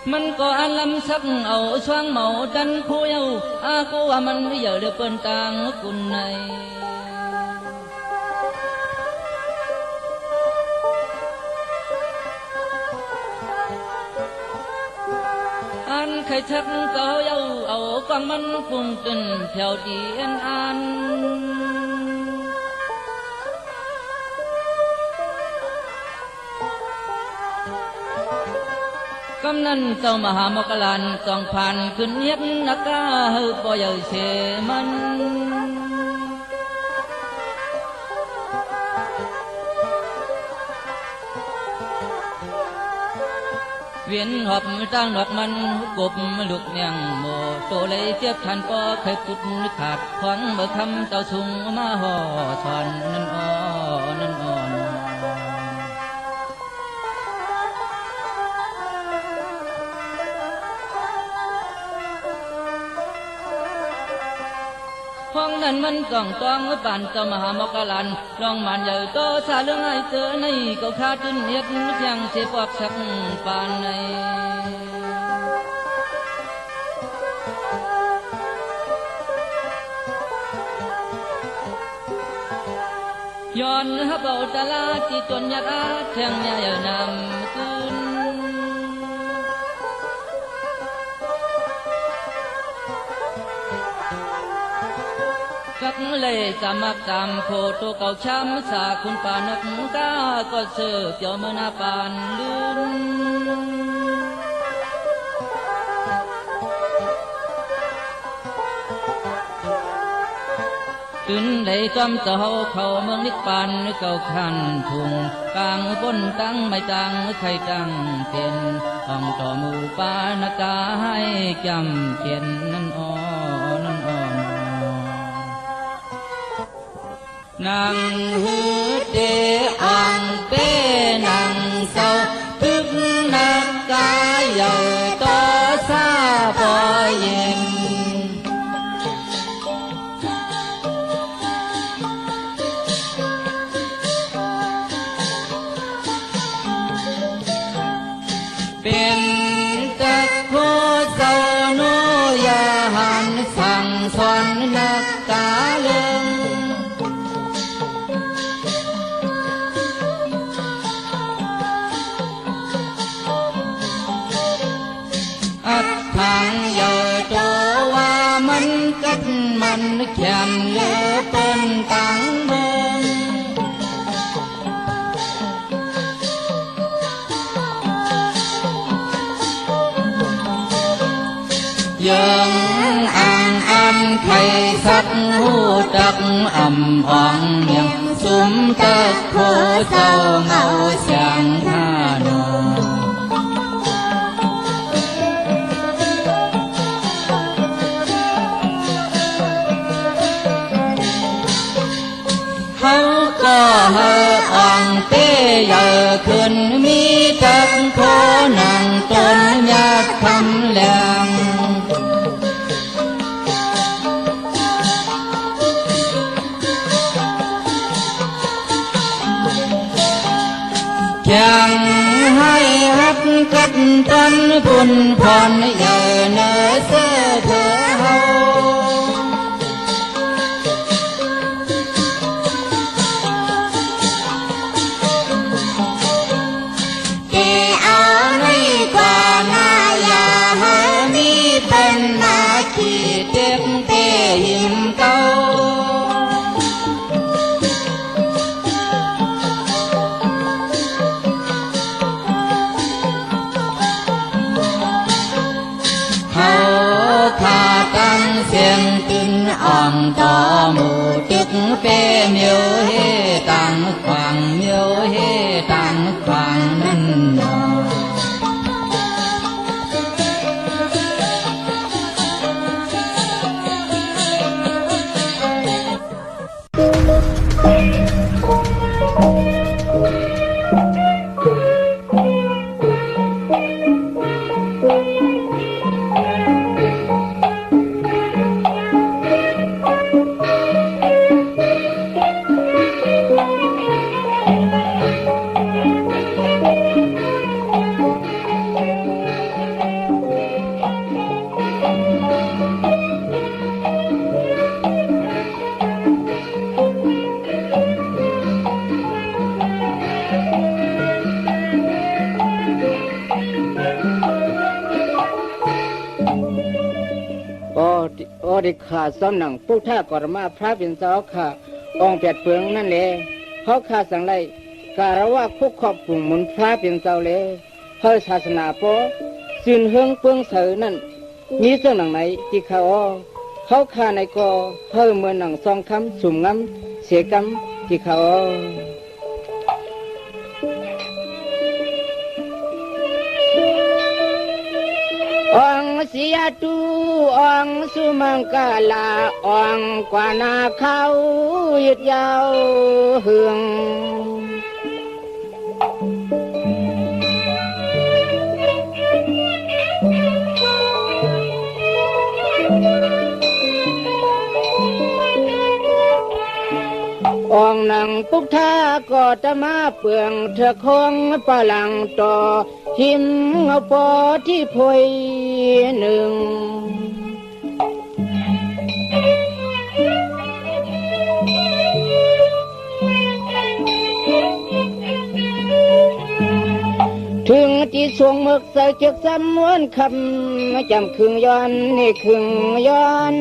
mình có ăn lâm sắc ẩu xoang màu tranh khu yêu cô mình bây giờ được bên tàng cùng này an khai thác có yêu ẩu quang mình cùng tình theo điện anกำนันเจ้ามหามกลันต้องผ่านขึ้นเย็บนักกาหือปอยเสมันเวียนหอบตั้งดอกมันกบลูกเนียงโมโตเลยเจ็บทันก็เคยกุดขาดขวางเมื่อคำเจ้าสุงมาห่อสอนนั่นอ่อนนั่นอ่อนห้องนั้นมันต้องต้องป่านเจ้ามหามกลันลองมันใหญ่โตซาเรื่องไอ้เจอในก็ขาดจนเฮ็ดเสียงเสียปอกสักป่านในย้อนฮับเอาตลาที่จนยากอาแทงยาเยนำคืนกักเลยจำมักจำโคโตเก่าช้ำสาคุณป่านักกาก็เสือเกี่ยวมือนาปานลื่นตื่นเลยจอมเจ้าเขาเมืองนิพพานเก่าขันทุ่งกลางบนตั้งไม่ตั้งใครตั้งเตียนห้องต่อหมู่ป่านกาให้จำเตียนนั่นอ่อนนั่นอ่อนนางฮือเดอังเป้นางเศร้าทึกนักกายใหญ่ต่อซาปอยเย็นเป็นตะโคเศร้าโนยาหันสั่งสอนนักกาเลิงทางเยอะโตว่ามันกัดมันแข็งเลือเป็นตังเมืองยังอ่างอันไข่สักหูจักอ่ำอ่องยังสุมตะโคเจ้าเงาเสียงท่าโนเขาก็เฮอ่องเต้ใหญ่ขึ้นมีจักโคนังต้นยาคำแหลงยังให้ฮัดกัดต้นบุญพรใหญ่เนื้อเสื้อเธอเฮาเป็นนาขีเต็มเตหิมเก้าเขาขาตั้งเส ได้ขาดซ้อมหนังพวกท่ากรมาพระเป็นเจ้าค่ะองค์เปียดเปลืองนั่นแหละเขาขาดสังไรการว่าพวกครอบคลุมมุนพระเป็นเจ้าเลยเฮ้ศาสนาพอสินเฮืองเปลืองเสือนั่นมีเรื่องหนังไหนที่เขาขาในกอเฮ้เมื่อหนังซองคำสุ่มงำเสียกำที่เขาองเสียตูองสุมังกาลาองกว่านาเขายึดยาวเฮืององนังปุกท่าก็จะมาเปลืองเธอคงปะหลังต่อหิมเอาปอที่พวยหนึ่งถึงที่ทรงมึกใส่เชือกสำนวนคำจำครึ่งย้อนนี่ครึ่งย้อน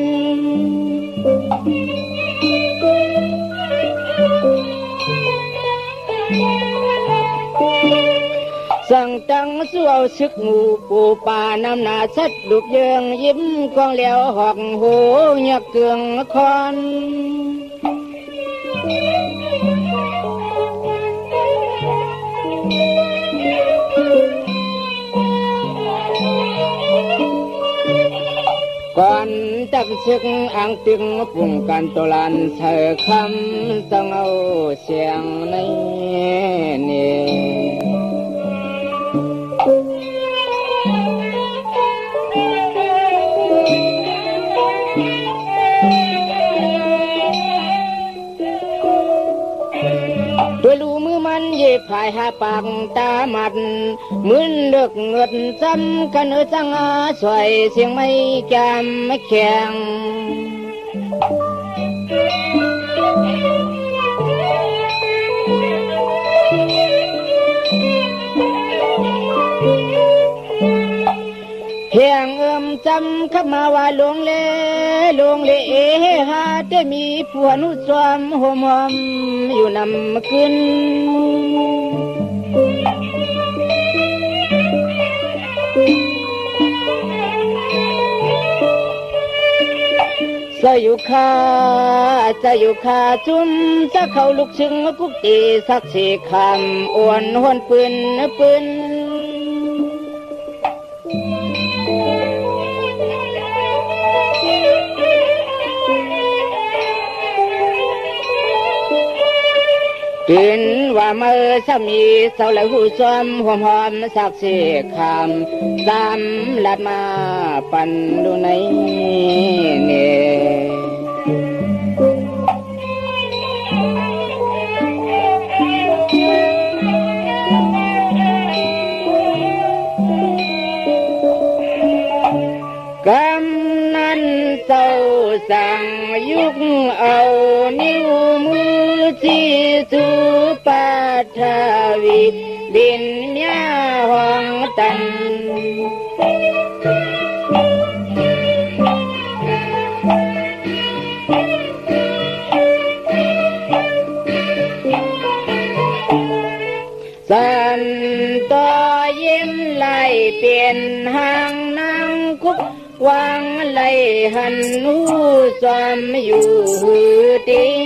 สั่งตังสู้เอาซึกหมูปูป่าน้ำหนาสัดดุกเยืองยิ้มกองเหลียวหอกหูหยักเกืองคอนก่อนตักซึกอ่างตึงปุ่งกันตลันเธอคำต้องเอาเสียงในนี่ด้วยลูมือมันเย็บผายหาปากตาหมัดมืนเลือกเงินซ้ำกันจังอาสวยเสียงไม่จำไม่แข็งเพียงจำขับมาว่าลงเล่หาได้มีผัวนุสวมหอมอยู่นำขึ้นจะอยู่ขาจุ่มจะเข้าลูกชึงกุกตีสักสี่คำอ้วนหวนปืนกินว่าเมื่อสามีเศร้าแล้วหูซ้อมหอมสักสี่คำตามลัดมาปันดูในเนี่ยกำนันเศร้าสั่งยุกเอานิ้วมือที่สุปาทวีดินเมียห้องตันสันต่อยิ้มไหลเปลี่ยนหางนางคุกวางไหลหันหูจอมอยู่หือติง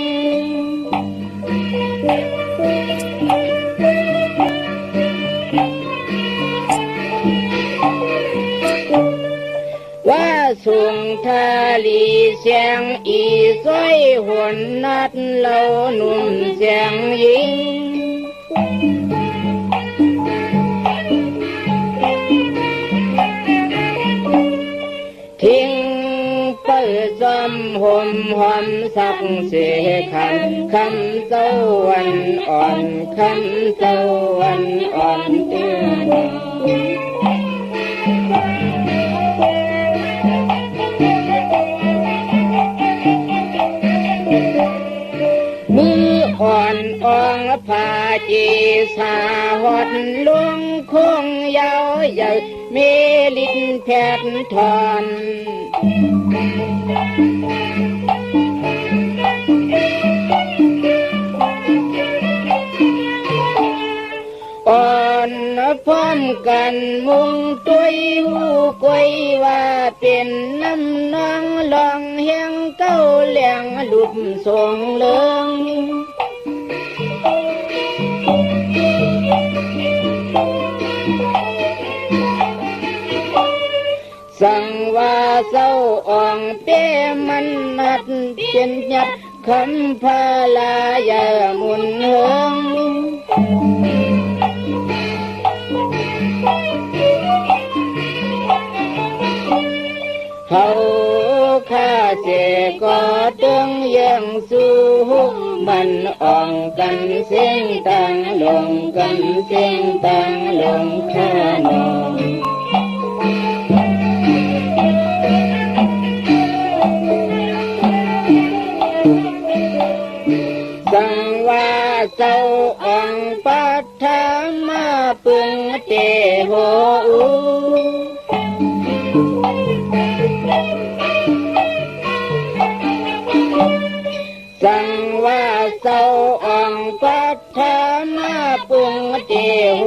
ว่าส่งทาลีเสียงอีซ้อยหวนนัดเล่าหนุ่มเสียงยิงทิ้งเปิดจอมห่มหอมสักเสียคำเจ้าวันอ่อนคำเจ้าวันอ่อนเตือนมืออ่อนอ่องผาจีสาหดลงคงยาวใหญ่เมลินแผดทอน อ่อนพร้อมกันมุงตุยหูกวยว่าเป็นน้ำนองลองเฮียงเก้าเหลียงลุบทรงเลิงสั่งว่าเศร้าอ่องเป้มันนัดเป็นยัดคำพาลายามุนเฮิงเขาข้าเจก็ตึงยังสู้มันอ่องกันเสียงตังลงกันเสียงตังลงข้านองสังว่าเจ้าองปัทธามาปึงเตโหสังว่าเจ้าองปัทธามาปึงเตโห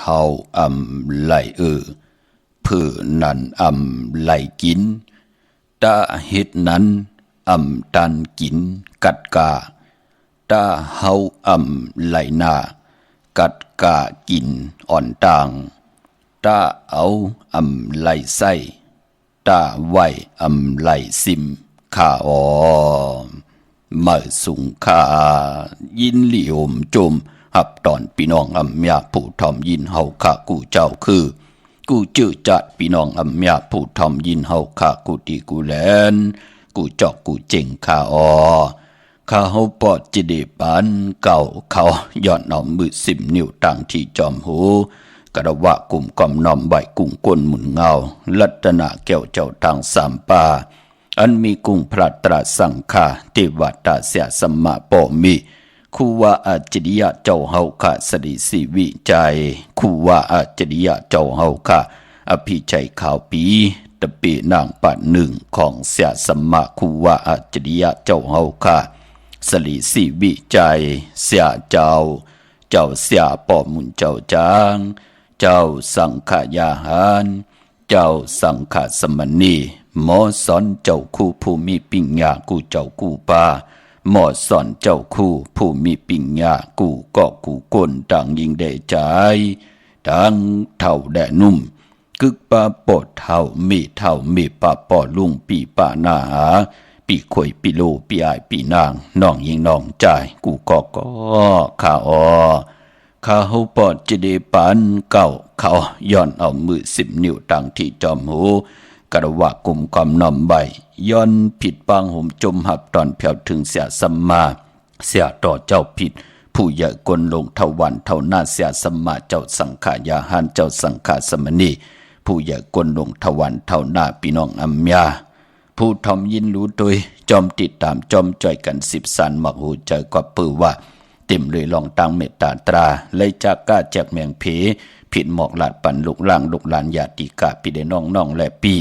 เฮาไหลเพื่อนั้นไหลกินตาเฮ็ดนั้นตันกินกัดกาตาเฮาไหลนากัดกากินอ่อนต่างตาเอาไหลไส้ตาไว้ไหลซิมข้าอ๋อเมื่อสุงข้ายินเหลี่ยมจมหับตอนพี่น้องยาผู้ทอมยินเฮาข้ากูเจ้าคือกูจื้อจัดพี่น้องยาผู้ทอมยินเฮาข้ากูตีกูแลนกูจอกกูเจ๋งข้าอ๋อข้าเฮาปอดจิเดปันเก่าเขาย้อนเอามือ10 นิ้วตั้งที่จอมหูกระวะกลุ่มกอมน้อมใบกุ้งก้นหมุนเงาลัตนาแก้วเจ้าทางสามป่าอันมีกุ้งพระตราสังฆาเทวตาเสียสมมาปอมีคูว่าอาจริยะเจ้าเฮาค่ะสดิสิวิจัยคูว่าอาจริยะเจ้าเฮาค่ะอภิชัยข่าวปีตะเปนางปัดหนึ่งของเสียสมมาคูว่าอาจริยะเจ้าเฮาค่ะสลิสิวิจัยเสียเจ้าเสียปอมุนเจ้าจางเจ้าสังขยาหารเจ้าสังขสมณีหมอสอนเจ้าคู่ผู้มีปิญญากูเจ้ากูปาหมอสอนเจ้าคู่ผู้มีปิญญากูก็กูก้นต่างยิงได้ใจทั้งเท่าแดนุ่มกึกปาปดเท่ามีปาปอลุงปีปานาหาปีข่อยปีโลปีอายปีนางน้องยิงน้องใจกูก็ข้าอ๋อข้าเฮาปอดจะได้ปันเก่าเขาย้อนเอามือ10 นิ้วตั้งที่จอมหูกระวะกลุ่มความน้อมใบย้อนผิดปางห่มจมหับตอนแผ่วถึงเสียสัมมาเสียต่อเจ้าผิดผู้ใหญ่กลลงเท่าวันเท่าหน้าเสียสัมมาเจ้าสังขายาหารเจ้าสังขาสมณีผู้ใหญ่กลลงเท่าวันเท่าหน้าพี่น้องอัมยาผู้ทอมยินรู้โดยจอมติดตามจอมจ่อยกัน10 สันมักหูใจก็ปือว่าเต็มเลยลองตั้งเมตตาตราเลยจากก้าแจกแมงเพผิดหมอกหลาดปันลูกล่างลูกหลานญาติกาพี่ได้น้องและปี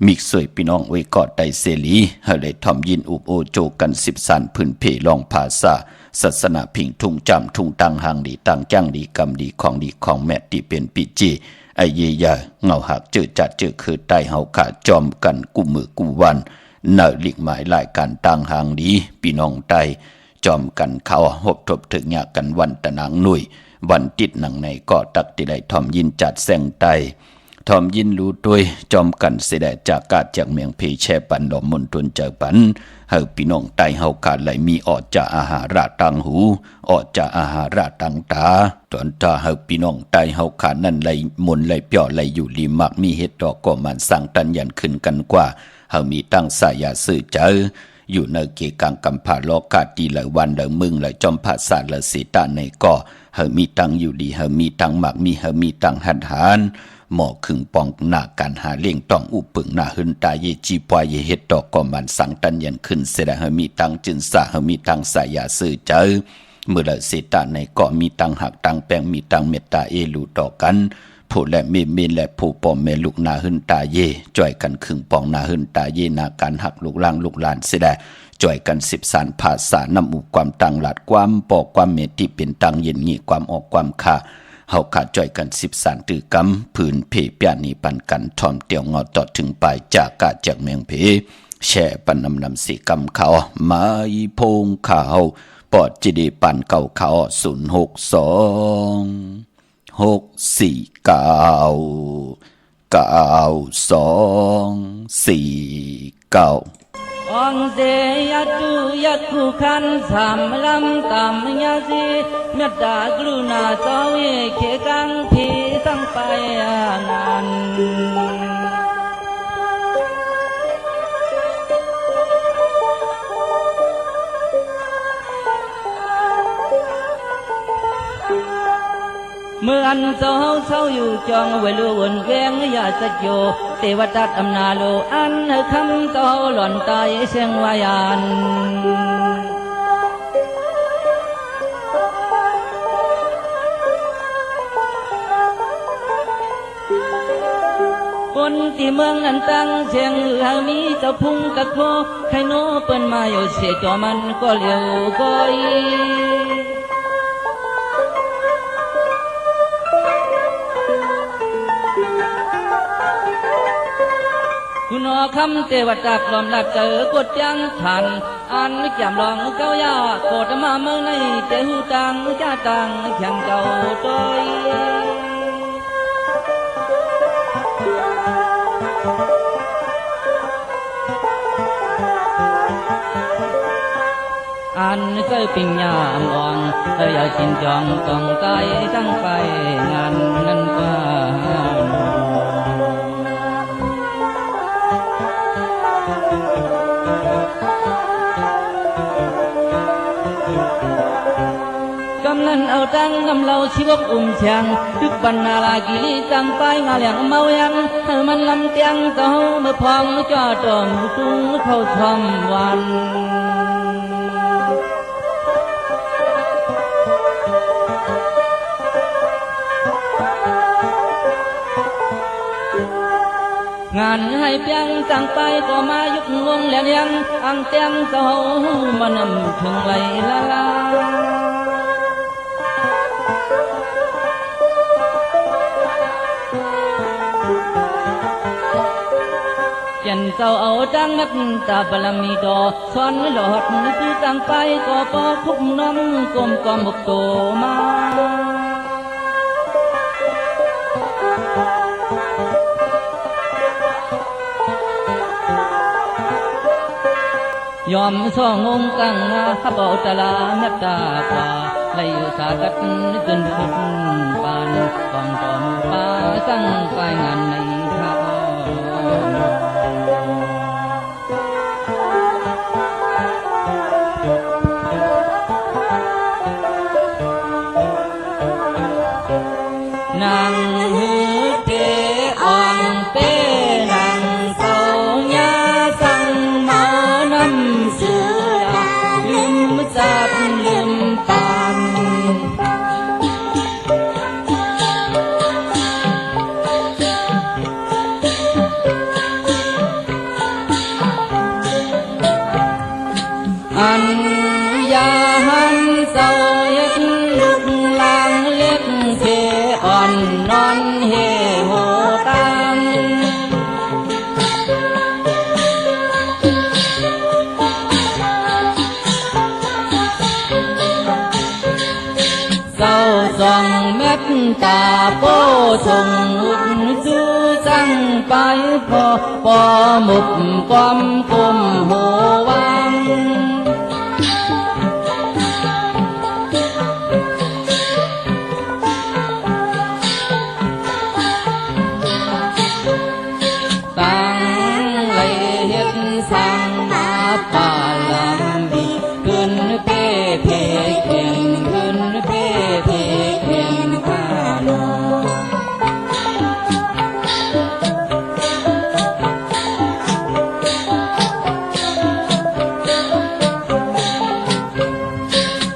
มิกสวยพี่น้องไว้กอดไตเสลีให้เลยทอมยินอุบโอโจกัน10 สันพื้นเพลองภาษาศาสนาพิงทุ่งจำทุ่งตังหางดีตังจ้างดีกำดีของแม่ที่เป็นปีจีไอเยียเงาหักเจอจัดเจอคือใต้เฮาขาจอมกันกูมือกูวันเนอหลีกหมายหลายการตังหางดีพี่น้องไตจอมกันเขาหบทบถึงยากันวันตะนางหนุ่ยวันติดหนังในก็ตักติไลทอมยินจัดแสงไต ทอมยินรู้ด้วยจอมกันเสด็จจากกาจากเมืองเพแช่ปันหลอมมนตนเจอปันเฮาพี่น้องไตเฮาขาดไหลมีออกจากอาหาระตังหูออกจากอาหาระตังตาตอนตาเฮาพี่น้องไตเฮาขาดนั่นไหลมนไหลเปียวไหลอยู่ลีมักมีเฮ็ดดอกก็มันสร้างตันยันขึ้นกันกว่าเฮามีตั้งสายาซื่อเจออยู่ในเกกังกำผาโลกาดีหลายวันหลายมึงหลายจอมภาษาหลายสีตาในก่อเฮามีตังอยู่ดีเฮามีตังมักมีเฮามีตังหัดหานหมอขึงปองหน้าการหาเลี้ยงต้องอุปึงหน้าหึนตาเยจีปวายเฮ็ดดอกก็มันสังตันยันขึ้นเสดเฮามีตังจึนสะเฮามีตังสายาซื่อเจอเมื่อละสีตาในก่อมีตังหักตังแปงมีตังเมตตาเอลูต่อกันผู้และเมนและผู้ปอมเมลูกนาหึนตาเยจ่อยกันขึงปองนาหึนตาเยนาการหักลูกล่างลูกหลานเสดจ่อยกัน10สารภาษานำอุความตังหลัดความปอกความเมติเป็นตังเย็นงี้ความออกความค่าเฮาขาดจ่อยกัน10สารตือกำผืนเพเปียนีปันกันทอมเตียวเงาต่อถึงปลายจากกาจากเมืองเพแช่ปันนำสีกำเขามาอีพงเขาปอดจิดีปันเก่าเขา062 6499249องเสยัตุยัตถุขันสามลำตามยาสีเมตตากรุณาเจ้าเอเขกังพีสังไปงานเมื่ออันเจ้าอยู่จองไว้ลู่วนแวงยาสัจโยเทวทัตอำนาโลอันคำเจ้าหล่อนตายเสียงวายานคนที่เมืองอันตั้งเสียงหามีเจ้าพุงตะโคใครโน้เปิ้นมาอยู่เสียจอมันก็เลี้ยวก้อยคุณอคำเทวตากลอมลักเจอกดยังทันอันแก้มลองเก้ายาโกดมาเมืองในเจหูตังจ้าตังแข่งเก่าต้อยอันเคยปิงยามอ่อนอยากกินจองต้องตายตั้งไปงานนั้นว่านั้นเอาตั้งกำเราชีวกเชียงทึกบรรณาลากิริจังไปงาเหลียงเมายังให้มันลำเตียงเต้าเมื่อพองจ่อจอมตุ้งเข้าชมวันงานให้เพียงจังไปก็มายุกงงแล้วยังอังเตียงเต้ามันนำถึงไหลละลายันเจ้าเอาจังนับตาบลมีดอซ้อนหลอดตื้อจังไปก็ปอคุบน้องกลมกอมบกโตมายอมซ่องงกังขับเอาตะลาเมตตากว่าไล่สากัดขึ้นขึ้นปานกองต่อมูป่าสั่งไปงานในข้าวนางหือเตอ่องเตนางเต้ายาสังเมานำเสือลืมจับลืมปานอันยาหันเศร้าเย็ดลุกลางเล็กเทอ่อนนอนเฮโหตังเศร้า สองเม็ดตาโปส่งอุดจูจังไปพอปอหมุกความกุมหัววังตั้งเลยเฮ็ดสังมาปาลังบีขึ้นเพ่เพ่เข่งขึ้นเพ่เพ่เข่งข้าโน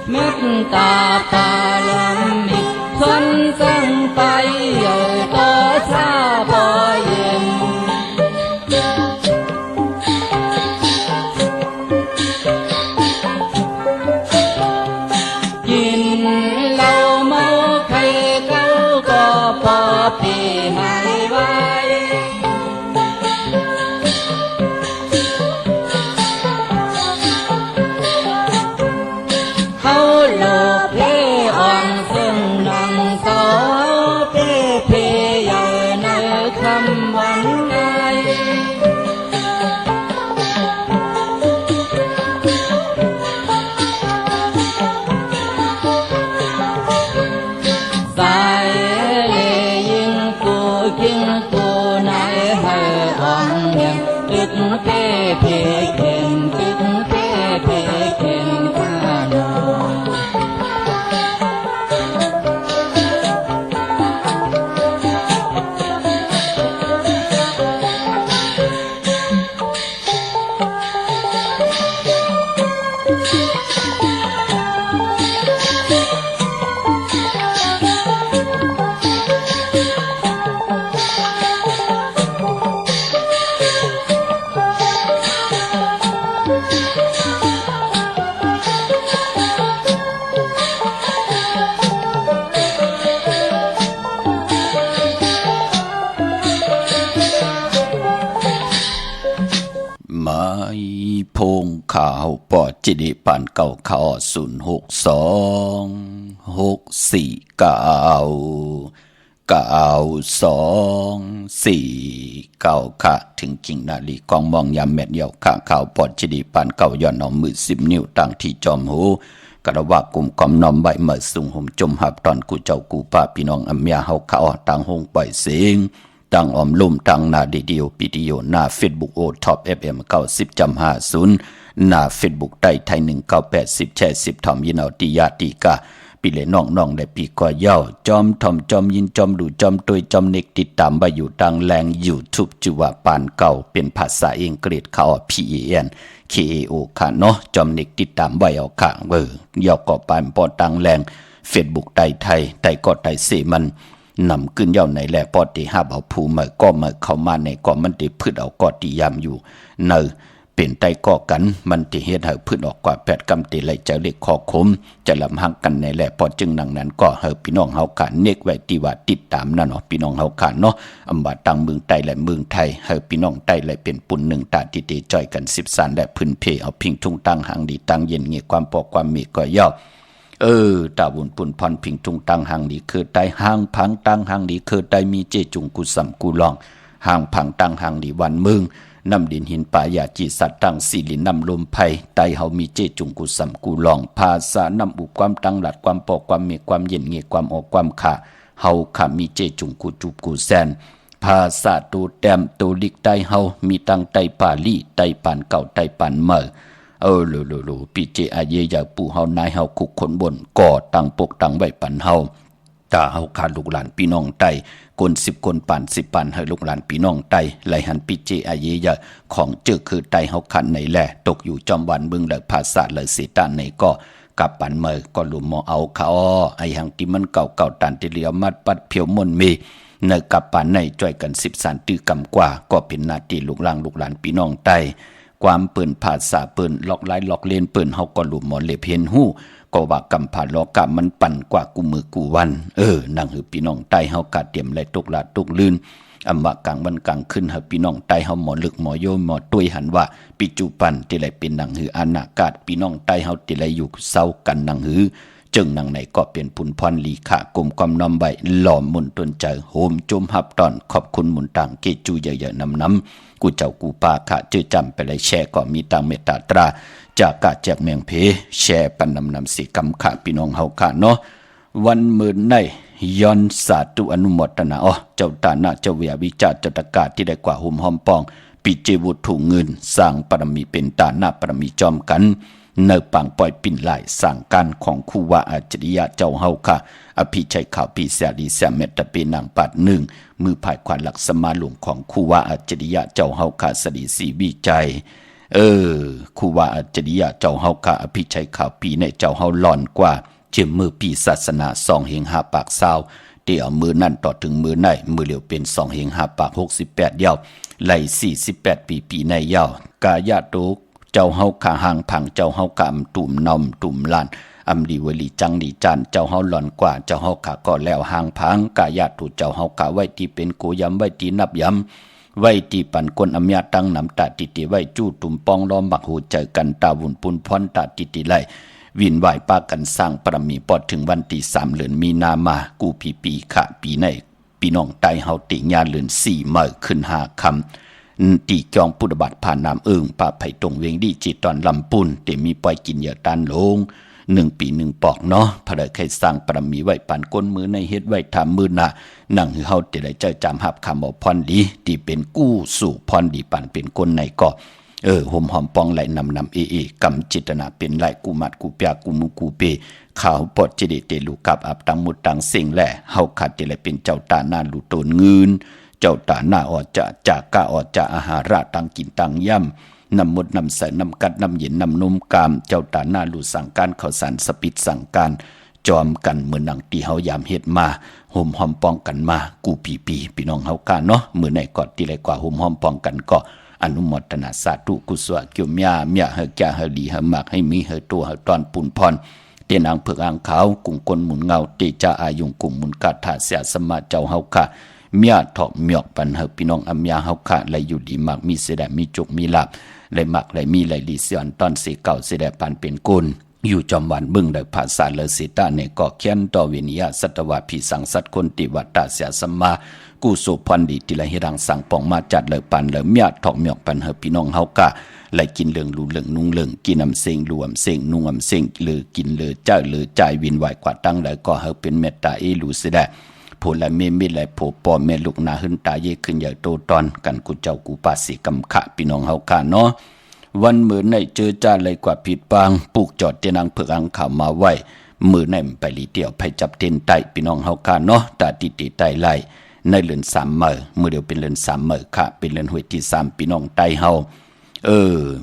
เม็ดตาปาลังบีชนสังไปเอาต่อชาบอเย็นกินเหล้าเมาไข่เก้าก็พอปีหายไว้เขาโลภเพอ่อนซึ่งนังเสาเพเพใหญ่ในคำวันไงสายเลยิงกูกิงกูไหนให้อ่อนเงียงตึกเพเพเข่งตึกเพเพเข่งข้าโนไม้พงข่าวปอจิดิปันเก่าข่าว062649224ค่ะถึงกิ่งนาลีกองมองยามแม่เดียวข้าข่าวปอจิดิปันเก่าย้อนเอามือ10 นิ้วตั้งที่จอมหูกระว่ากลุ่มกอมน้อมใบเมื่อสุ่งห่มจมหับตอนกูเจ้ากูป้าพี่น้องอำเมียเฮาข่าวต่างหงปล่อยเสียงตั้งออมลุ่มตั้งหน้าดีเดียวปีเดียวหน้า Facebook โอท็อป FM 90.50หน้า Facebook ใต้ไทย1980แชร์10ทอมยินเอาติยาติกาปีเลน้องๆได้ปีก่อเย้าจอมทอมจอมยินจอมดูจอมตุยจอมเน็กติดตามไว้อยู่ดังแรง YouTube ชื่อว่าปานเก่าเป็นภาษาอังกฤษเขา PAN KAO ค่ะเนาะจอมเน็กติดตามไว้เอาค่ะเย้าก็ปานปอดังแรง Facebook ใต้ไทยใต้ก็ใต้เสมันนำขึ้นเย้าในแหล่ปอติหับเอาผู้มาก็มาเข้ามาในก็มันติพืชเอาก็ติยามอยู่เนอเป็นไตก็กันมันติเฮ็ดให้พืชออกกว่า8กำติไหลจะเล็กคอคมจะลำหักกันในแหล่พอจึงนังนั้นก็เฮาพี่น้องเฮากันเนกไว้ที่ว่าติดตามนั่นเนาะพี่น้องเฮากันเนาะอำบาตั้งเมืองไต้และเมืองไทยเฮาพี่น้องไต้และเป็นปุ่นหนึ่งตาที่จ่อยกัน10สานและพื้นเพเอาพิงทุ่งตั้งหางดีตั้งเย็นเงียความปอกความมีก็ย่อตาบุญปุ่นพรพิงทุงตังหางดีคือไตหางพังตังหางดีคือไตมีเจจุงกุสัมกุลองหางพังตังหางดีวันมึงนำดินหินป่ายาจีสัตตังสิลินำลมไผ่ไตเฮามีเจจุงกุสัมกุลองภาษานำอุความตังหลัดความปอกความมีความเย็นเงียความออกความขาเฮาขามีเจจุงกุจุบกุแซนภาษาตูแต้มตูลิกไตเฮามีตังไตปาลีไตปานเก่าไตปานเมอลูปีเจอาเยยาปู่เฮานายเฮาคุกคนบนก่อตั้งปกตั้งไว้ปันเฮาตาเฮาขาดลูกหลานพี่น้องไตคน10คนปาน10ปานให้ลูกหลานพี่น้องไตไหลหันปีเจอาเยยาของเจอคือไตเฮาขันในแลตกอยู่จอมวันเบิ่งและภาษาและเสตานในก็กับปันเมอก็ลุมมอเอาเขาไอหังที่มันเก่าตันที่เหลียวมัดปัดเพียวมนมีในกับปานในจ่อยกัน10สานตื้อกำกว่าก็เป็นหน้าที่ลูกหลานพี่น้องไตความเปิ่นภาษาเปิ่นลอกลายลอกเล่นเปิ่นเฮาก็หลุมหมอเลเพียนหู้ก็ว่ากำผ่านลอกะมันปั่นกว่ากูมือกูวันนั่งหือพี่น้องใต้เฮากะเตรียมไหลตกลาตกลื่นอำว่ากลางวันกลางขึ้นเฮาพี่น้องใต้เฮาหมอลึกหมอโยหมอตุ้ยหันว่าปิจุปันที่ไหลเป็นนั่งหืออานากาศพี่น้องใต้เฮาที่ไหลอยู่เศร้ากันนั่งหือ จึงนังในก็เป็นปุนพรลีขากลมความน้อมใบหล่อมมุนตนใจโฮมจุมหับตอนขอบคุณมุนต่างเกจูเยอะๆน้ำกูเจ้ากูปาขะเจอจำไปเลยแชร์ก็มีตังเมตตาตราจากกะแจกเมียงเพแชร์ปันนำสิกำขะพี่น้องเฮาขะเนาะวันมื้อในย้อนสาธุอนุโมทนาเจ้าตานะเจ้าเวียวิจารเจ้าตะกาที่ได้กว่าหุ่มหอมปองปิเจวุถุเงินสร้างปรมีเป็นตาหน้าปรมีจอมกันเนปังปล่อยปิ่นไหลสร้างการของครูวาอาจริยะเจ้าเฮาค่ะอภิชัยข่าวปีเสียดีเสียเมตตาเป็นนางปัดหนึ่งมือภายขวัญหลักสมาหลวงของครูวาอาจริยะเจ้าเฮาค่ะสดีสีวิจัยครูวาอาจริยะเจ้าเฮาค่ะอภิชัยข่าวปีในเจ้าเฮาหลอนกว่าเชื่อมือปีศาสนา2เฮง5ปากซาวเดี๋ยวมือนั่นต่อถึงมือในมือเหลียวเป็น2เฮง5ปาก68ยาวไหล48ปีในยาวกายะโตเจ้าเฮาขาหางผังเจ้าเฮากำตุ่มนอมตุ่มลานอำดีวลีจังดีจันเจ้าเฮาหลอนกว่าเจ้าเฮาขาก็แล้วหางผังกายะตุเจ้าเฮากะไว้ที่เป็นโกยำไว้ที่นับยำไว้ที่ปันกลอำยาตั้งน้ำตาติติไว้จู้ตุ่มปองล้อมบักหูเจอกันตาวุ่นปุนพรตาติติไลวินไหวปากันสร้างปรมีปอดถึงวันที่3เดือนมีนามากูปีขะปีในปีน้องไตเฮาติญาเดือน4มื้อขึ้น5คำตีจองพุทธบาทผ่านน้ำป่าไผ่ตรงเวงดีจิตตอนลำปุ่นเตมีปล่อยกินเหยื่อตันลง1 ปี 1 ปอกเนาะพระใครสร้างปรมีไว้ปานก้นมือในเฮ็ดไว้ทำมือหน้านั่งเฮาเตได้เจ้าจำหับคำเอาพรดีที่เป็นกู้สู่พรดีปานเป็นก้นในก็หอมหอมปองไหลนำกำจิตนาเป็นไหลกูมัดกูเปียกูมุกูเปข่าวปอดจิเดเตลูกับอับตังมุดตังเสียงแหล่เฮาขัดเตเลยเป็นเจ้าตาหน้าลูโตนเงินเจ้าตาหน้าออจะจากกะออจะอาหาระตังกินตังย่ำนำหมดนำใส่นำกัดนำเย็นนำนมกามเจ้าตาหน้าลูสั่งการเขาสารสปิดสั่งการจอมกันเหมือนหนังตีเฮายามเฮ็ดมาห่มหอมป้องกันมากูปีพี่น้องเฮากาเนาะมื้อไหนกอดตีไรกว่าห่มหอมป้องกันก็อนุโมทนาสาธุกุศลเกี่ยวเมียเฮแก่เฮดีเฮมักให้มีเฮตัวเฮตอนปุ่นพรเตียนอังเผือกอังขาวกุ่งกลหมุนเงาเตจาอายุงกุ่งหมุนกาถาเสียสมาเจ้าเฮาค่ะเมียถอกเมียกปันเฮพี่น้องอัมยาเฮาค่ะไหลอยู่ดีมักมีเสดมีจุกมีลาบไหลมักไหลมีไหลดีเสียนตอนสีเก่าเสดปันเป็นกุลอยู่จอมวันเบิ่งได้ภาษาเลสิตาในก็เขียนต่อวินิยาสัตวะพิสังสัตคนติวัตตาเสียสมากูสุพันดีติละเฮรังสังปองมาจัดเลยปันเลยเมียถอกเมียกปันเฮพี่น้องเฮากะไหลกินเหลืองรูเหลืองนุ่งเหลืองกินน้ำเสงรวมเสงนุ่งน้ำเสงหรือกินหรือเจ้าหรือใจวินไหวกว่าตั้งเลยก็เฮเป็นเมตตาลูเสดผลละเมมิไหลโผปอแม่ลูกนาหึนตาเยขึ้นใหญ่โตตอนกันกูเจ้ากูปาสิกำขะพี่น้องเฮากะเนาะวันมื้อในเจอจ้าเลยกว่าผิดบางปลูกจอดเตนังเผือกอังข่าวมาไว้มื้อในไปลีเดียวไปจับเต้นไตพี่น้องเฮากะเนาะตาติไตไล่ในเรือน3มื้อเดียวเป็นเรือน3มื้อค่ะเป็นเรือนห้วยที่3พี่น้องไตเฮา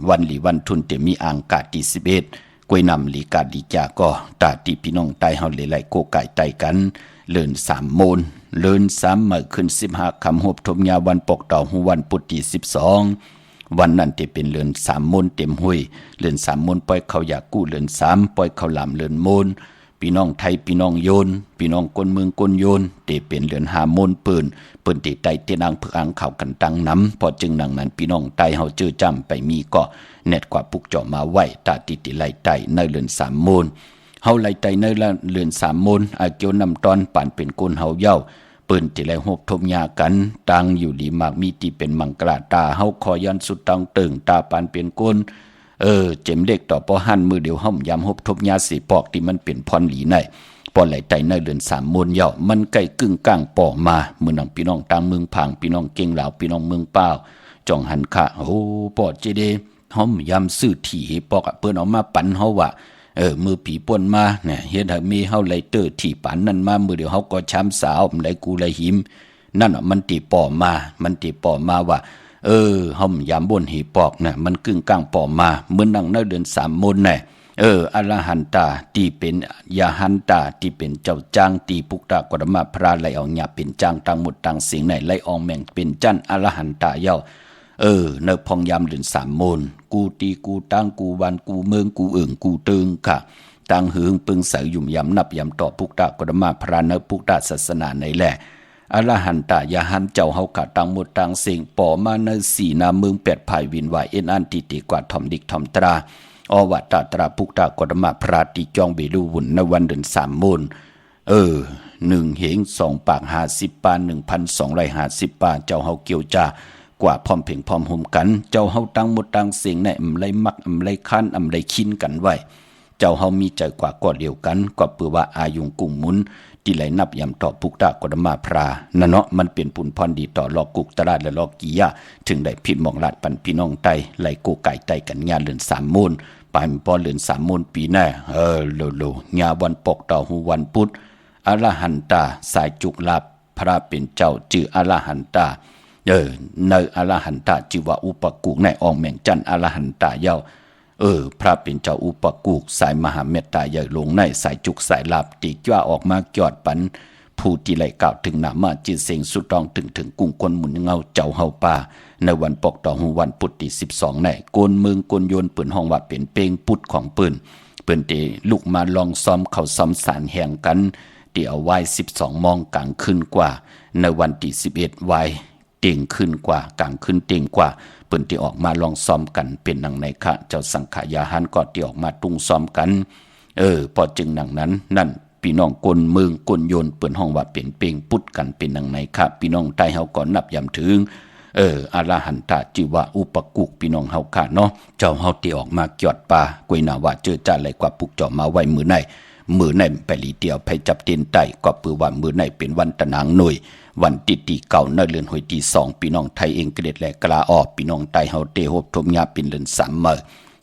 วันหลีวันทุนเตมีอ่างกาที่11กวยนำลีกาดีจาก็ตาติพี่น้องไตเฮาเลยไล่โกไก่ไตกันเรือน3โมนเรือน3มื้อขึ้น15ค่ำฮบทมยาวันปกต่อฮูวันพุธที่12วันนั้นจะเป็นเรือน3มนเต็มห้วยเรือน3มนปล่อยเขาอยากกู้เรือน3ปล่อยเขาลำเรือนมนพี่น้องไทยพี่น้องโยนพี่น้องคนเมืองคนโยนจะเป็นเรือน5มนปืนติไตเตนังเผือกอังข่าวกันตังน้ำพอจึงนังนั้นพี่น้องไตเฮาเจอจำไปมีก็เน็ตกว่าปุกเจาะมาไว้ตาติไลไตในเรือน3มนเฮาไลไตในเรือน3มนอาเกียวนำตอนป่านเป็นก้นเฮาเย้าปืนติไลหบทมยากันตังอยู่ดีมากมีที่เป็นมังกราตาเฮาคอยันสุดตังตึงตาปานเป็นก้นเจ็มเด็กต่อปอหันมือเดียวห่มยำหบทมยาสีปอกที่มันเป็นพรหลีในปอไหลไตในเรือน3มนเย้ามันใกล้กึ่งกลางปอมาเมืองพี่น้องต่างเมืองผางพี่น้องเก่งลาวพี่น้องเมืองเป้าจ่องหันค่ะโอ้ปอเจเดห่มยำซื้อที่ปอกเปิ้นเอามาปั่นเฮาว่ามือผีป่นมาเนี่ยเฮ็ดให้มีเฮาไหลเตอร์ที่ปันนั่นมามือเดียวเฮาก็ช้ำสาวไหลกูไหลหิมนั่นน่ะมันติปอมาว่าห่มยามบนหีปอกน่ะมันกึ่งกลางปอมาเหมือนดังในเดือน3มนน่ะอรหันตาที่เป็นยาหันตาที่เป็นเจ้าจ้างตีปุกตากรมะพระไหลออกหยาเป็นจ้างตังหมดตังเสียงไหนไหลออกแม่งเป็นจันอรหันตาเย้าเนพองยามเดือน3มนกูตีกูตั้งกูวันกูเมืองกูกูตึงค่ะตังหึงปึงใสยุ่มยำนับยำต่อปุกตากรมะพระเนปุกตาศาสนาในแหละอรหันตายาหันเจ้าเฮากะตังหมดตังเสียงปอมาใน4นาเมือง8ภายวินไหวเอ็นอันติกว่าทอมดิกทอมตรา อวัตตราพุกตากฎมาพระติจองเบดูวุ่นในวันเดือน3 มูล1 เหง 2 ปาก50 ปา 1,250 ปาเจ้าเฮาเกี่ยวจ้ากว่าพร้อมเพ่งพร้อมห่มกันเจ้าเฮาตั้งหมดตั้งเสียงในไรมักไรคันไรคินกันไว้เจ้าเฮามีใจกว่าก็เดียวกันกว่าเปือว่าอายุงกุ้งมุนที่ไหลนับยำต่อพุกตากฎมาพรานั่นเนาะมันเป็นปุนพรดีต่อลอกกุกตลาดและลอกกียะถึงได้พิดมองลาดปันพี่น้องไตไหลโกไก่ไตกันงานเดือน3 มูลปลายปอเดือน3 มูลปีหน้าโลงาวันปกต่อหูวันพุธอรหันตาสายจุกลาภพระเป็นเจ้าจื่ออรหันตาในอรหันตาจื่อว่าอุปกุในอองแมงจันอรหันตาเย้าพระเป็นเจ้าอุปกุสายมหาเมตตาใหญ่ลงในสายจุกสายลาบตีจ้าออกมาจอดปันผู้ที่ไหลกล่าวถึงนามาจิเสงสุดต้องถึงกุ้งคนหมุนเงาเจ้าเฮาป่าในวันปกต่อหูวันพุธที่12ในโกนเมืองโกนโยนปืนห้องว่าเป็นเป้งพุทธของปืนเปิ้นเตลูกมาลองซ้อมเขาซ้อมสารแห่งกันที่เอาไว้12 มองกลางคืนกว่าในวันที่11ไว้เต่งขึ้นกว่ากลางขึ้นเต่งกว่าเปิ้นที่ออกมาลองซ้อมกันเป็นหนังในคะเจ้าสังขายาหันก็ที่ออกมาตุ้งซ้อมกันพอจึงหนังนั้นนั่นพี่น้องกลเมืองกลโยนเปิ้นห้องว่าเป็นเป้งพุทธกันเป็นหนังในคะพี่น้องใต้เฮาก็นับย้ำถึงอรหันตาจิวะอุปกุกพี่น้องเฮาค่ะเนาะเจ้าเฮาที่ออกมาจอดป่ากวยนาว่าเจอจ้าไหลกว่าปุกเจาะมาไว้มือในไปลีเดียวไปจับเตียนไตก็ปือว่ามือในเป็นวันตะนางหน่วยวันติเก่าในเรือนหวยที่2พี่น้องไทยเองเกล็ดและกลาออกพี่น้องไตเฮาเตโฮบทมยาเป็นเรือน3มื้อ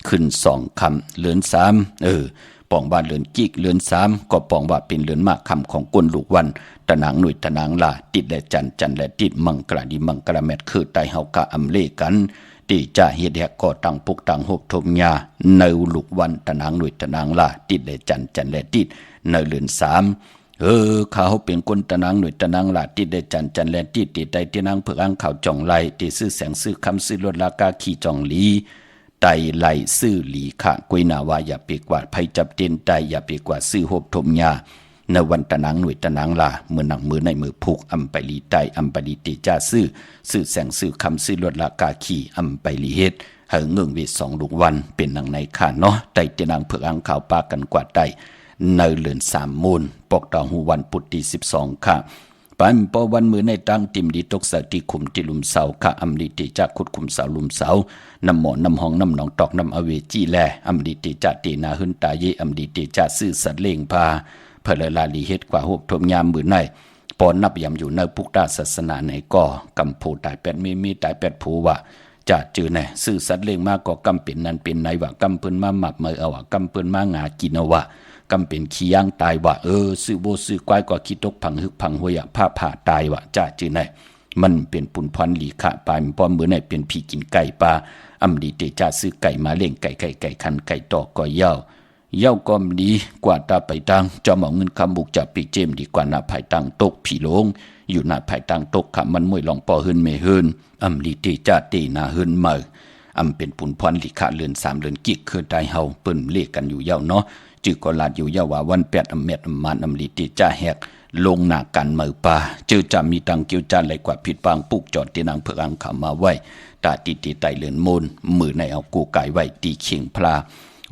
ขึ้น2 ค่ำเรือน3ปองบ้านเรือนกิกเรือน3ก็ปองว่าเป็นเรือนมากค่ำของกวนลูกวันตะนางหน่วยตะนางลาติดและจันและติดมังกรดีมังกรแมทคือไตเฮากะอำเลกันที่จะเฮ็ดแฮกก็ตั้งปุกตั้งโฮบทมยาในลูกวันตะนางหน่วยตะนางลาติดและจันและติดในเรือน3เขาเป็นคนตะนางหน่วยตะนางลาติดได้จันและติดใดที่นางเผือกอังข่าวจ่องไหลที่ซื้อแสงซื้อคำซื้อลดราคาขี่จ่องหลีไตไหลซื้อหลีขะกวยนาว่าอย่าไปกว่าภัยจับเตียนไตอย่าไปกว่าซื้อโฮบทมยาในวันตะนางหน่วยตะนางลามือหนังมือในมือผูกอำไปลีไตอำไปลีติจ้าซื้อแสงซื้อคำซื้อลดราคาขี่อำไปลีเฮ็ดเฮเงื่องเว2 ลูกวันเป็นหนังในค่ะเนาะไตที่นางเผือกอังข่าวปากันกว่าไตในเรือน3 มูลปกต่อหูวันพุธที่12ค่ะปันปอวันมือในตั้งติมดีตกสติขุมที่ลุมเสาค่ะอำลิติจากขุดขุมเสาลุมเสาน้ำหมอน้ำห้องน้ำหนองตอกน้ำอเวจีแลอำลิติจาตีนาหึนตาเยอำลิติจาซื่อสัตเลงพาเพลลาลีเฮ็ดกว่า6 ทมยามมือในปอนับยำอยู่ในพุกตาศาสนาในก่อกำโพตาย8มีตาย8ผู้ว่าจะจือแน่ซื่อสัตเลงมากก็กำเป็นนั้นเป็นในว่ากำเปิ้นมาหมับมือเอาว่ากำเปิ้นมางากินเอาว่ากำเป็นขี้ย่างตายว่าซื้อโบซื้อกวายก็ขี้ตกพังหึกพังหัวอยากผ้าผ่าตายว่าจ้าจือไหนมันเป็นปุนพันหลีขะปลายป้อมมือไหนเป็นผีกินไก่ปลาอำดีเตจ้าซื้อไก่มาเลี้ยงไก่คันไก่ตอกก็เย้าก็ดีกว่าตาไปตังจะเอาเงินคำบุกจะปีเจมดีกว่าหน้าภายตังตกผีหลงอยู่หน้าภายตังตกขะมันมวยลองปอหืนไม่หืนอำดีเตจ้าตีนาหืนเมื่ออำเป็นปุนพันหลีขะเรือน3 เรือนกิกคือตายเฮาเปิ้นเลขกันอยู่เย้าเนาะจือก็ลาดอยู่ยาวว่าวัน8 อำเม็ดอำมานอำลิติจ้าแหกลงหน้ากันมือป่าจือจะมีตังเกี่ยวจานไหลกว่าผิดปางปุกจอดที่นางเผือกอังขามาไว้ตาติไตเลือนมูลมือในเอากูไก่ไว้ตีเข่งพลา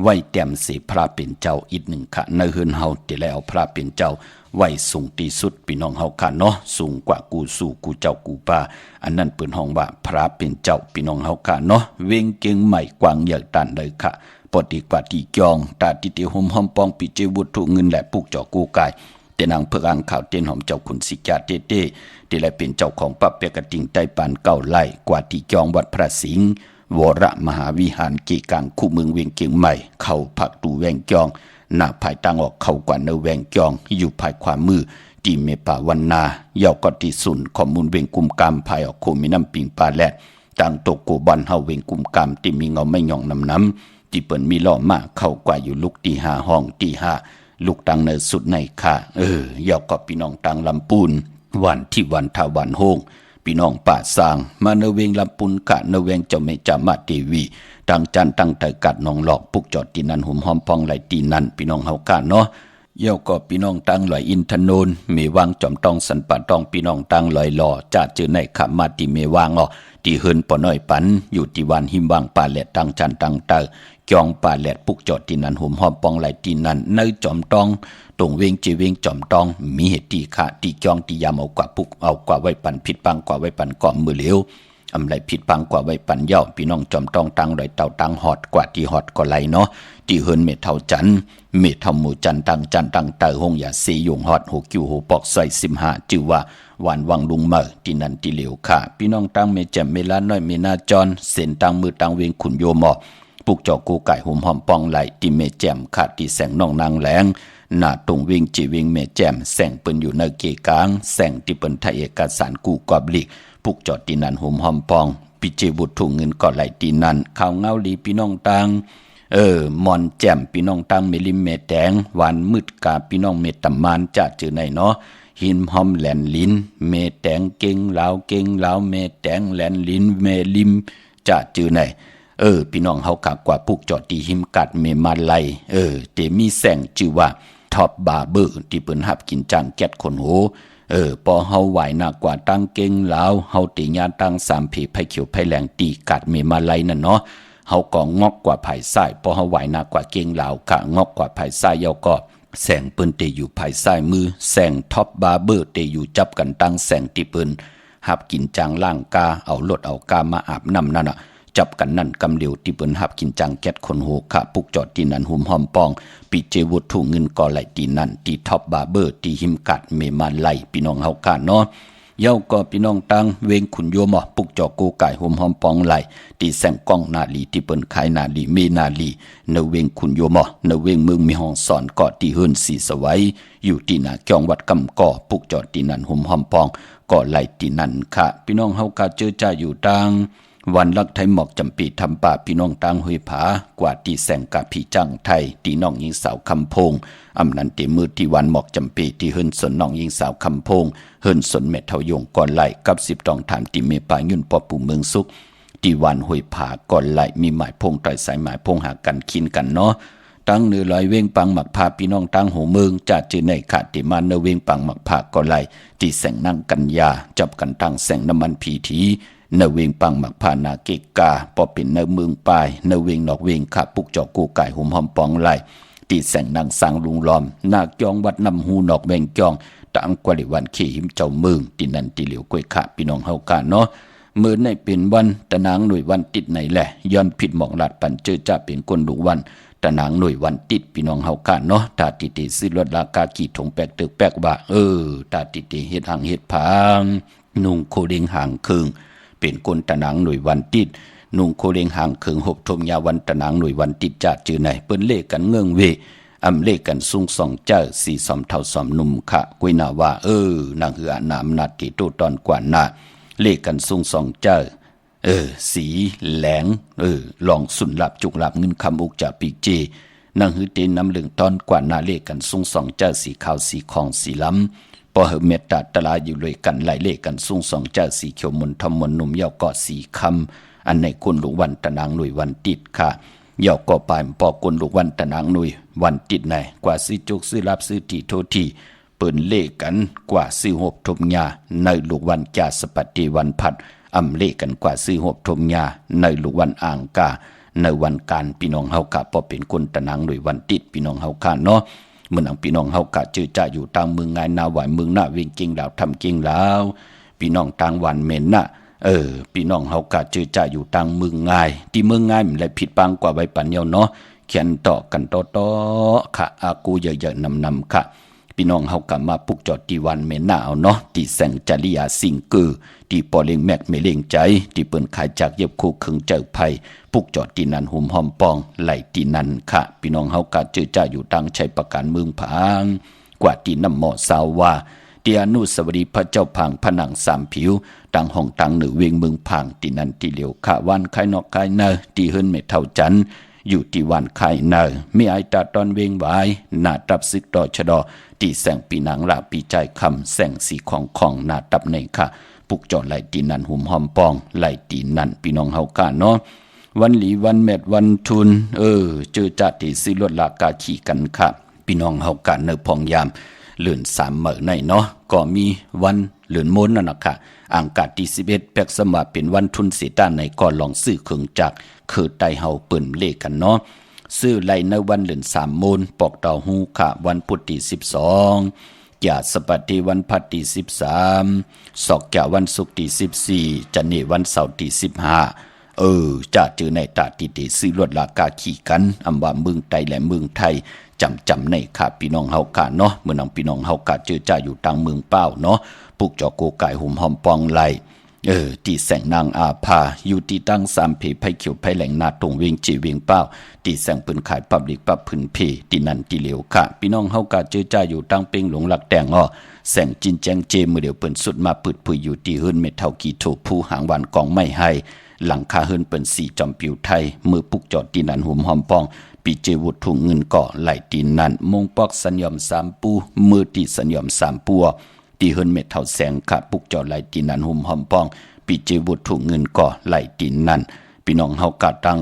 ไว้เต็มเสพระเป็นเจ้าอีก1 ค่ะในเฮือนเฮาที่แล้วพระเป็นเจ้าไว้สูงที่สุดพี่น้องเฮาค่ะเนาะสูงกว่ากูสู่กูเจ้ากูป่าอันนั้นเปิ้นห้องว่าพระเป็นเจ้าพี่น้องเฮาค่ะเนาะเวงเก่งใหม่กวางใหญ่ตันเลยค่ะปฏิกว่าที่จองตาติเตหอมหอมปองปิเจวุถุเงินและปุกเจ้ากูกายแต่นางเผือกอังข่าวเต้นหอมเจ้าขุนสิกาเต้ที่แลเป็นเจ้าของปับเปกติงใต้ปานเก่าไล่กว่าที่จองวัดพระสิงห์วรมหาวิหารกีกังคู่เมืองเวียงเกียงใหม่เข้าผักตูแวงจองหน้าภายตั้งออกเข้ากว่าเนแวงจองอยู่ภายขวามือที่เมป่าวันนาเยาวกติสุนข้อมูลเวียงกุมกามภายออกโคมีน้ำปิงปลาแลดต่างตกโกบันเฮาเวียงกุมกามที่มีเงาไม่หย่องน้ำที่เปิ้นมีล้อมาเข้ากว่าอยู่ลูกที่5 ห้องที่5ลูกตังเนสุดในค่ะเยาวก็พี่น้องตังลำปูนวันที่วันทาวันโฮงพี่น้องป่าสร้างมาเนเวงลำปุนกะเนเวงเจ้าแม่จามาเทวีตั้งจันตั้งแต่กัดน้องหลอกปุกจอดที่นั่นหุ่มหอมพองไหลตีนั่นพี่น้องเฮากะเนาะเย่าก็พี่น้องตั้งลอยอินทนนมีวางจอมต้องสันปัดต้องพี่น้องตั้งลอยหล่อจ่าจือในขับมาที่เมวางที่เฮินปอน้อยปันอยู่ที่วันหิมวางป่าแหละตั้งจันตั้งเตอ จองป่าแหลดปุกจอดที่นั้นหุ่มหอมปองไหลที่นั้นในจอมตองตรงเวงจีเวงจอมตองมีเหตุตีค่ะตีจองตียามเอากว่าปุกเอากว่าไว้ปันผิดปังกว่าไว้ปันก่อมือเหลวอำไรผิดปังกว่าไว้ปันเย่าพี่น้องจอมตองตังไรเต่าตังหอดกว่าที่หอดก็ไหลเนาะที่เฮินเมเท่าจันเมเท่าหมู่จันตังเตอหงอย่าซียงหอดหูกิ้วหูปอกใส่15จื่อว่าหวานวังลุงเมอที่นั่นที่เหลวค่ะพี่น้องตังเมแจ่มเมลาน้อยเมนาจรเส้นตังมือตังเวงขุนโยมอปุกจอกูไก่หุ่มหอมปองไหลที่เมแจ่มขาดที่แสงน้องนางแหลงหน้าตรงวิ่งจีวิ่งเมแจ่มแสงเปิ้นอยู่ในเกกลางแสงที่เปิ้นไทยเอกสารกูกอบลีกปุกจอดที่นั่นหุ่มหอมปองปิเจบุตรถุงเงินก่อไหลที่นั่นข่าวเงาลีพี่น้องตังมอนแจ่มพี่น้องตังเมลิมเมแดงหวานมืดกาพี่น้องเมตำมานจะจือไหนเนาะหินหอมแหลนลิ้นเมแดงเก่งลาวเมแดงแหลนลิ้นเมลิมจะจือไหนพี่น้องเฮากะกว่าปุกจอดที่หิมกัดเมมาไลเตมีแสงชื่อว่าท็อปบาร์เบอร์ที่เปิ้นหับกินจังแก๊ดคนโหพอเฮาไหวหนักกว่าตั้งเก่งลาวเฮาติญาตั้ง3ผีไผเขียวไผแหลงตีกัดเมมาไลนั่นเนาะเฮาก็งอกกว่าไผซ้ายพอเฮาไหวหนักกว่าเก่งลาวกะงอกกว่าไผซ้ายเยาก็แสงเปิ้นเตอยู่ไผซ้ายมือแสงท็อปบาร์เบอร์เตอยู่จับกันตั้งแสงที่เปิ้นหับกินจังล่างกาเอารถเอากามาอาบน้ำนั่นน่ะจับกันนั่นกำเดียวที่เปิ้นหับกินจังแก๊ดคนโหค่ะปุกจอดที่นั่นหุ่มหอมปองปีเจวุฒถุเงินก่อไหลที่นั่นที่ท็อปบาร์เบอร์ที่หิมกัดเมมาไลพี่น้องเฮาค่ะเนาะเย้าก็พี่น้องตังเวงขุนโยมปุกจอกูไก่หุ่มหอมปองไหลที่แสงกล้องนาลีที่เปิ้นขายนาลีเมนาลีเนเวงขุนโยมเนเวงเมืองมีห้องสอนเกาะที่เฮิรนสีสวัยอยู่ที่นาจองวัดกำก่อปุกจอดที่นั่นหุ่มหอมปองก่อไหลที่นั่นค่ะพี่น้องเฮาก็เจอจ้าอยู่ตังวันลักไทยหมอกจำปีทำป่าพี่น้องตังหุยผากว่าที่แสงกะพี่จังไทยที่น้องยิงสาวคำพงอำนันติมือที่วันหมอกจำปีที่เฮิรนสนน้องยิงสาวคำพงเฮิรนสนเมทเทายงก่อนไหลกับ10ตองฐานที่เมปายุ่นปอปู่เมืองสุขที่วันหุยผาก่อนไหลมีหมายพงต่อยสายหมายพงหากันคินกันเนาะตั้งเนื้อลอยเว้งปังหมักพาพี่น้องตั้งหูเมืองจะจือในขาดที่มาเนื้อเว้งปังหมักพาก่อนไหลที่แสงนั่งกันยาจับกันตั้งแสงน้ำมันผีทีเนเวงปังหมักพานาเกกาปอเป็นเนเมืองปลายเนเวงนอกเวงขาปุกจอกูไก่หุ่มหอมปองไหลตีแสงนางสังลุงล้อมนาคจองวัดนำหูนอกเวงจองตามกว่าวันขี่หิมเจ้าเมืองที่นั่นที่เหลียวกล้วยขาพี่น้องเฮากาเนาะเมื่อในเป็นวันตะนางหน่วยวันติดไหนแหละย้อนผิดหมอกหลัดปันเจอจะเป็นคนดุวันตะนางหน่วยวันติดพี่น้องเฮากาเนาะตาติติซื้อรถราคากี่ถงแปกตึกแปกว่าตาติติเฮ็ดหางเฮ็ดผางนุ่งโคเด้งหางคึงเป็นคนตะนางหน่วยวันติดนุ่งโคเด้งหางคึงหบทมยาวันตะนางหน่วยวันติดจะจือไหนเปิ้นเลขกันเงื่องเวอำเลขกันสูงสองเจ้าสีสอมเท่าสอมนุ่มค่ะกุยนาว่านางเหือนามนาติโตตอนกว่านาเลขกันสูงสองเจ้าสีแหลงลองสุนหลับจุกหลับเงินคำอุกจากปีเจนางหือเตนน้ำเหลืองตอนกว่านาเลขกันสูงสองเจ้าสีขาวสีคองสีล้ำพอเหเมตตาตลาอยู่เลยกันไล่เลขกันสูงสองเจ้าสีเขียวมนทมนนุ่มเยาเกาะสีคำอันในคุณลูกวันตะนางหน่วยวันติดค่ะเยาก็ปลายปอกุนลูกวันตะนางหน่วยวันติดไหนกว่าซื้อจุกซื้อรับซื้อทีโททีเปิ่นเลขกันกว่าซื้อหบทมยาในลูกวันจาสปฏิวันพัดอำเลขกันกว่าซื้อหบทมยาในลูกวันอ่างกาในวันการพี่น้องเฮากะพอเป็นคนตะนางหน่วยวันติดพี่น้องเฮากะเนาะเมื่อนังพี่น้องเฮากะเจอจ่าอยู่ตามเมืองงายนาหวายเมืองหน้าเวียงเก่งลาวทำเก่งลาวพี่น้องต่างวันเมนน่ะพี่น้องเฮากะเจอจ่าอยู่ต่างเมืองงายที่เมืองงายมันเลยผิดปังกว่าไว้ปันเดียวเนาะเขียนต่อกันต่อค่ะอากูเยอะๆนำค่ะพี่น้องเฮากะมาปุกจอดที่วันเมนน่าเอาเนาะที่แสงจริยาสิงกือที่ปอเล็งแมกเมเล็งใจที่เปิ้นขายจากเย็บคู่คึงเจ้าไผปุกจอดที่นั่นหุ่มหอมปองไหลที่นั่นค่ะพี่น้องเฮากะเจอจ่าอยู่ต่างชัยประการเมืองผางกว่าที่น้ำหมอสาวว่าเตียนุสวรีพระเจ้าผางผนังสามผิวต่างห้องต่างเหนือเวียงเมืองผางที่นั่นที่เหลียวขาวันไข่นอกไข่เนอที่เฮิรนเมเท่าจันอยู่ที่วันไข่เนอไม่ไอตาตอนเวียงไว้หน้าตับซึกดอชดอที่แสงปีนางลาปีใจคำแสงสีของหน้าตับในค่ะปุกจอดไหลตีนันหุ่มหอมปองไหลตีนันพี่น้องเฮากาเนาะวันหลีวันเม็ดวันทุนเจอจัดที่ซื้อรถลากาขี่กันค่ะพี่น้องเฮากาเนอพองยามเลื่อน3 มื้อในเนาะก็มีวัน หรือม้นนั่นนะคะอังกาศที่11แปกสมาเป็นวันทุนเสตาในก่อนลองซื้อเครื่องจักรคือไตเฮาเปิ้นเลขกันเนาะซื้อไหลในวันเดือน3มูลปอกเต่าหูค่ะวันพุธที่12อย่าสปัติวันพัดที่13ศอกแก่วันศุกร์ที่14จันนี่วันเสาร์ที่15จะเจอในตาติเตซื้อลวดลากาขี่กันอำว่าเมืองไทยและเมืองไทยจำในค่ะพี่น้องเฮากะเนาะเมื่อน้องพี่น้องเฮากะเจอจ้าอยู่ต่างเมืองเป้าเนาะปุกจอโกไก่หุ่มหอมปองไหลที่แสงนางอาภาอยู่ที่ตั้ง3เพไผเขียวไผแหลงนาตรงเวียงจีเวียงเป้าที่แสงปืนขายปับลิกปับพื้นเพที่นั่นที่เหลียวค่ะพี่น้องเฮากะเจอจ้าอยู่ตั้งเป้งหลงหลักแดงอ้อแสงจินแจงเจมือเดียวเปิ้นสุดมาปืดพุยอยู่ที่หื้นเม็ดเท่ากี่โถผู้หางวันกองไม่ให้หลังคาหื้นเปิ้นสีจอมปิวไทยมือปุกจอดที่นั่นหุ่มหอมปองปีเจวุฒถุงเงินก่อไหลตีนนั่นมงปอกสัญญอม3ปูมือที่สัญญอม3ปัวที่หื้นเม็ดเท่าแสงค่ะปุกจอดไหลตีนนั่นหุ่มหอมปองปีเจวุฒถุงเงินก่อไหลตีนนั่นพี่น้องเฮากะตัง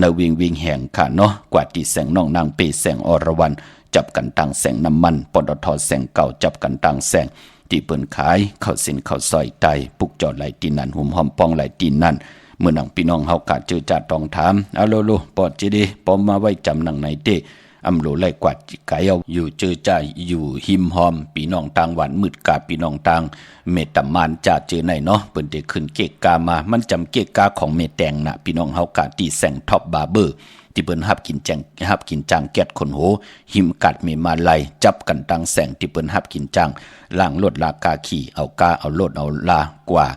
นวิงแห่งค่ะเนาะกว่าที่แสงน้องนางเปแสงอรวรรณจับกันตังแสงน้ำมันปตทแสงเก่าจับกันตังแสงที่เปิ้นขายเข้าสินเข้าซอยไตปุกจอดไหลตีนนั่นหุ่มหอมปองไหลตีนนั่นเมื่อนังพี่น้องเฮากะเจอจัดต้องถามเอาโลปอดจิดีปอมมาไว้จำนังไหนเด้อำโลไล่กวาดไก่เอาอยู่เจอใจอยู่หิมหอมพี่น้องต่างหวานมืดกาพี่น้องต่างเมตตามานจะเจอไหนเนาะเปิ้นได้ขึ้นเกกกามามันจำเกกกาของเมแตงน่ะพี่น้องเฮากะที่แสงท็อปบาร์เบอร์ที่เปิ้นฮับกินจางแก๊สคนโหหิมกัดเมมาไลจับกันตังแสงที่เปิ้นฮับกินจางล่างรถลากาขี่เอากาเอารถเอาลากว่า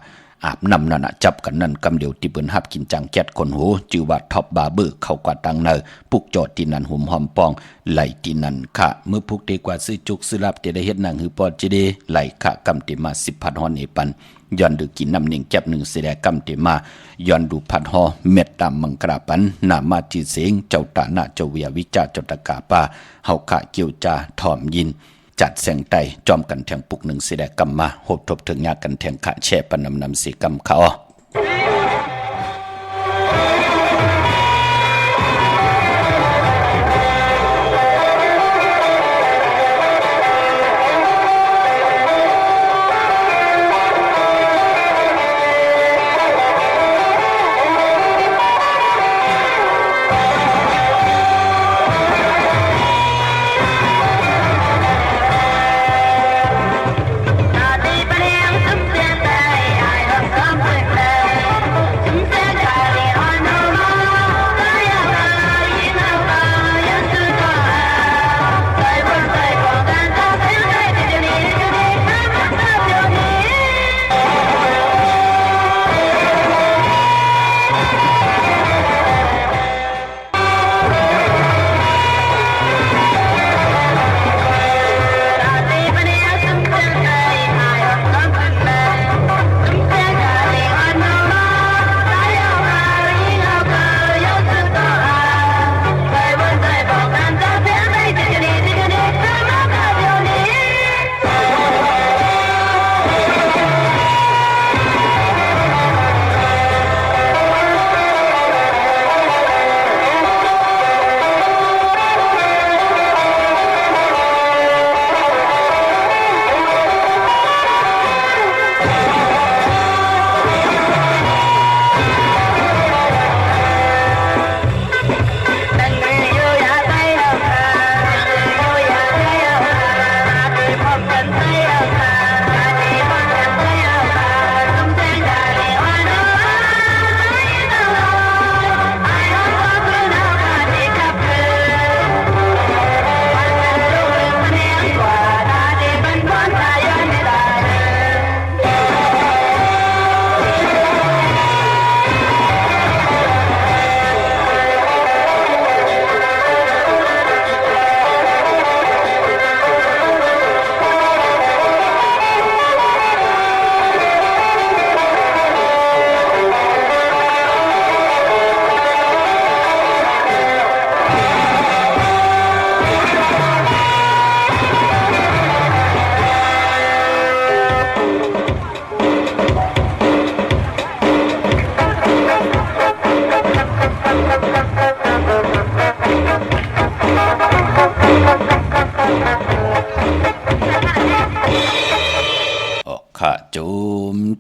อาบน้ำนั่นจับกันนั่นกำเดียวที่เปิ้นฮับกินจังแก๊สคนโหจือว่าท็อปบาร์เบอร์เข้ากว่าตังเนอปุกจอดที่นั่นหุ่มหอมปองไหลที่นั่นค่ะเมื่อพุกดีกว่าซื้อจุกซื้อลับจะได้เฮ็ดหนังหือปอดจิเดไหลค่ะกำติมา10พันฮอนเอปันย้อนดูกินน้ำหนึ่งแก็บ1เสดกำติมาย้อนดูพัดฮอเม็ดตามมังกราปันนามาจีเสงเจ้าตาหน้าเจ้าเวียวิจาเจ้าตะกาป้าเฮาค่ะเกี่ยวจาถ่อมยินจัดแสงไตจอมกันแทงปุก1เสดกำมาหบทบถึงยากันแทงขะแช่ปนำสีกำเขา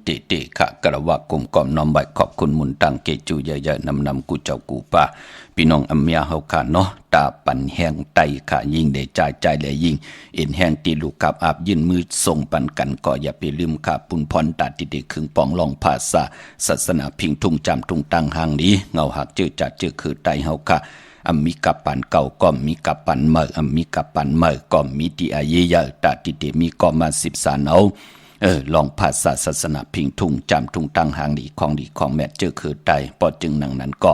เตขะกระวะกลมกอมน้อมใบขอบคุณมุนตังเกจูเยอะๆนำกูเจ้ากูป่าพี่น้องอเมียเฮาค่ะเนาะตาปันแห้งไตค่ะยิ่งได้ใจแลยิ่งเอ็นแห้งตีลูกกับอาบยื่นมือส่งปันกันก็อย่าไปลืมค่ะปุนพรตาติเดครึ่งปองลองภาษาศาสนาพิงทุ่งจำทุ่งตั้งหางนี้เงาหักจื้อจัดจื้อคือไตเฮาค่ะมีกับปันเก่าก็มีกับปันใหม่มีกับปันใหม่ก็มีที่อายุเยอะตาติเดมีก็มา13เอาลองภาษาศาสนาพิงทุ่งจำทุ่งตั้งหางดีของแม่เจอคือไตปอจึงนั้นก็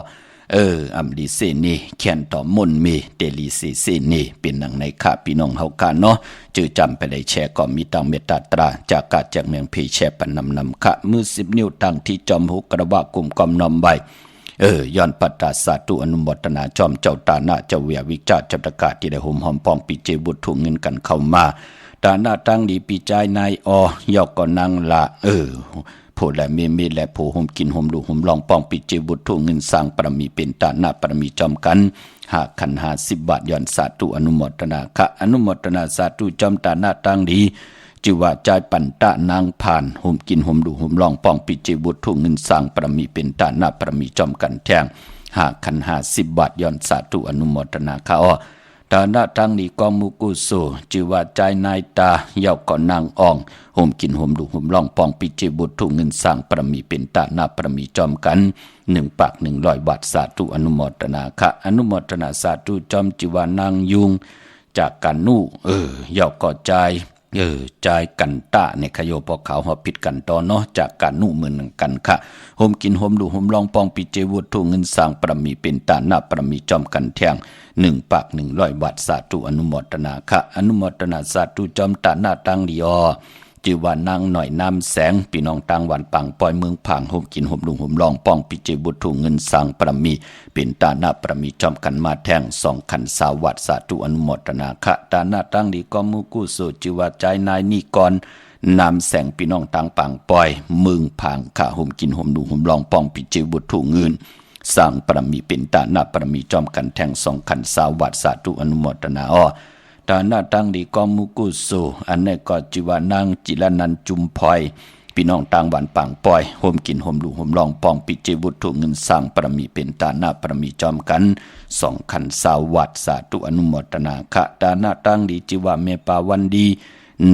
อัมดีเซนี่เขียนต่อมนมีเดลีเซนี่เป็นหนังในข้าพี่น้องเฮากันเนาะจื้อจำไปได้แชร์ก็มีตังเมตตาตราจากกาจากเมืองพีแชร์ปันนำค่ะมือ10 นิ้วตั้งที่จอมหุกกระบะกลุ่มกอมนอมใบย้อนปัตตาสาธุอนุโมทนาจอมเจ้าตาหน้าเจ้าเวียวิจารจับตะกาที่ได้ห่มหอมปองปีเจบุตรถุงเงินกันเข้ามาตาหน้าตั้งดีปีใจนายยอกก็นั่งละผู้และมีและผู้ห่มกินห่มดูห่มลองปองปิดเจบุตรทุ่งเงินสร้างปรมีเป็นตาหน้าปรมีจอมกันหากขัน50 บาทย้อนสาธุอนุโมทนาค่ะอนุโมทนาสาธุจอมตาหน้าตั้งดีจิว่าใจปันตะนางผ่านห่มกินห่มดูห่มลองปองปิดเจบุตรทุ่งเงินสร้างปรมีเป็นตาหน้าปรมีจอมกันแทงหากขัน50 บาทย้อนสาธุอนุโมทนาค่ะตาหน้าตั้งนี้กองมุกุโสจิว่าใจนายตาเยาก่อนนางอ่องห่มกินห่มดูห่มลองปองปิเจบุตรทุ่งเงินสร้างปรมีเป็นตาหน้าปรมีจอมกัน1 ปาก 100 บาทสาธุอนุโมทนาค่ะอนุโมทนาสาธุจอมจิว่านางยุงจากกันนู่เยาก่อใจใจกันตะในขโยพอขาวหอผิดกันตอนเนาะจากการนู่มือหนึ่งกันค่ะห่มกินห่มดูห่มลองปองปิเจบุตรทุ่งเงินสร้างปรมีเป็นตาหน้าปรมีจอมกันแทง1 ปาก 100 บาทสาธุอนุโมทนาค่ะอนุโมทนาสาธุจอมตาหน้าตั้งดีจิว่านางหน่อยน้ำแสงพี่น้องต่างวันปังปอยเมืองผางห่มกินห่มดูห่มลองป้องปิเจบุตรถุงเงินสร้างปรมีเป็นตาหน้าปรมีจอมกันมาแทง2 ขันสาวัดสาธุอนุโมทนาค่ะตาหน้าตั้งดีก็มุกุโสจิว่าใจนายนี่ก่อนนำแสงพี่น้องต่างปังปอยเมืองผางค่ะห่มกินห่มดูห่มลองป้องปิเจบุตรถุงเงินสร้างปรมีเป็นตาหน้าปรมีจอมกันแทง2 ขันสาวัดสาธุอนุโมทนาตาหน้าตั้งดีก็มุกุโสอันนี้ก็จิวานางจิรนันจุมพลอยพี่น้องต่างบ้านปังปอยห่มกินห่มดูห่มลองปองปิเจบุตรถุงเงินสร้างปรมีเป็นตาหน้าปรมีจอมกัน2 ขันสาวัดสาธุอนุโมทนาค่ะตาหน้าตั้งดีจิวาเมปาวันดี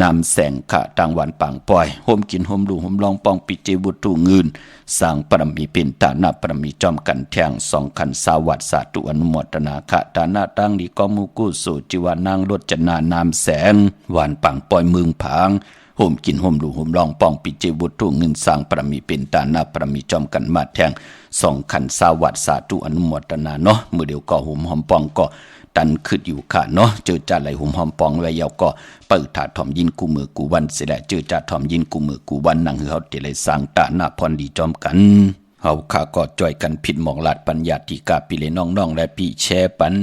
นำแสงขะต่างวันปังปอยห่มกินห่มดูห่มลองปองปิเจบุตรถุงเงินสร้างปรมีเป็นตาหน้าปรมีจอมกันแทง2 ขันสาวัดสาธุอนุโมทนาค่ะตาหน้าตั้งดีก็มุกุโสจิวานางรจนานามแสงวันปังปอยเมืองผางห่มกินห่มดูห่มลองปองปิเจบุตรถุงเงินสร้างปรมีเป็นตาหน้าปรมีจอมกันมาแทง2 ขันสาวัดสาธุอนุโมทนาเนาะมือเดียวก็ห่มหอมปองก็ตันขึ้นอยู่ค่ะเนาะเจอจ่าไหลหุ่มหอมปองไว้ยาวก็เปิดถาถ่อมยินกูมือกูวันเสียได้เจอจ่าถ่อมยินกูมือกูวันนั่งเฮาเตเลยสร้างตาหน้าพรดีจอมกันเฮาข้าก็จ่อยกันผิดหมองลาดปัญญาติกาปิเลน้องๆและพี่แชร์ปัน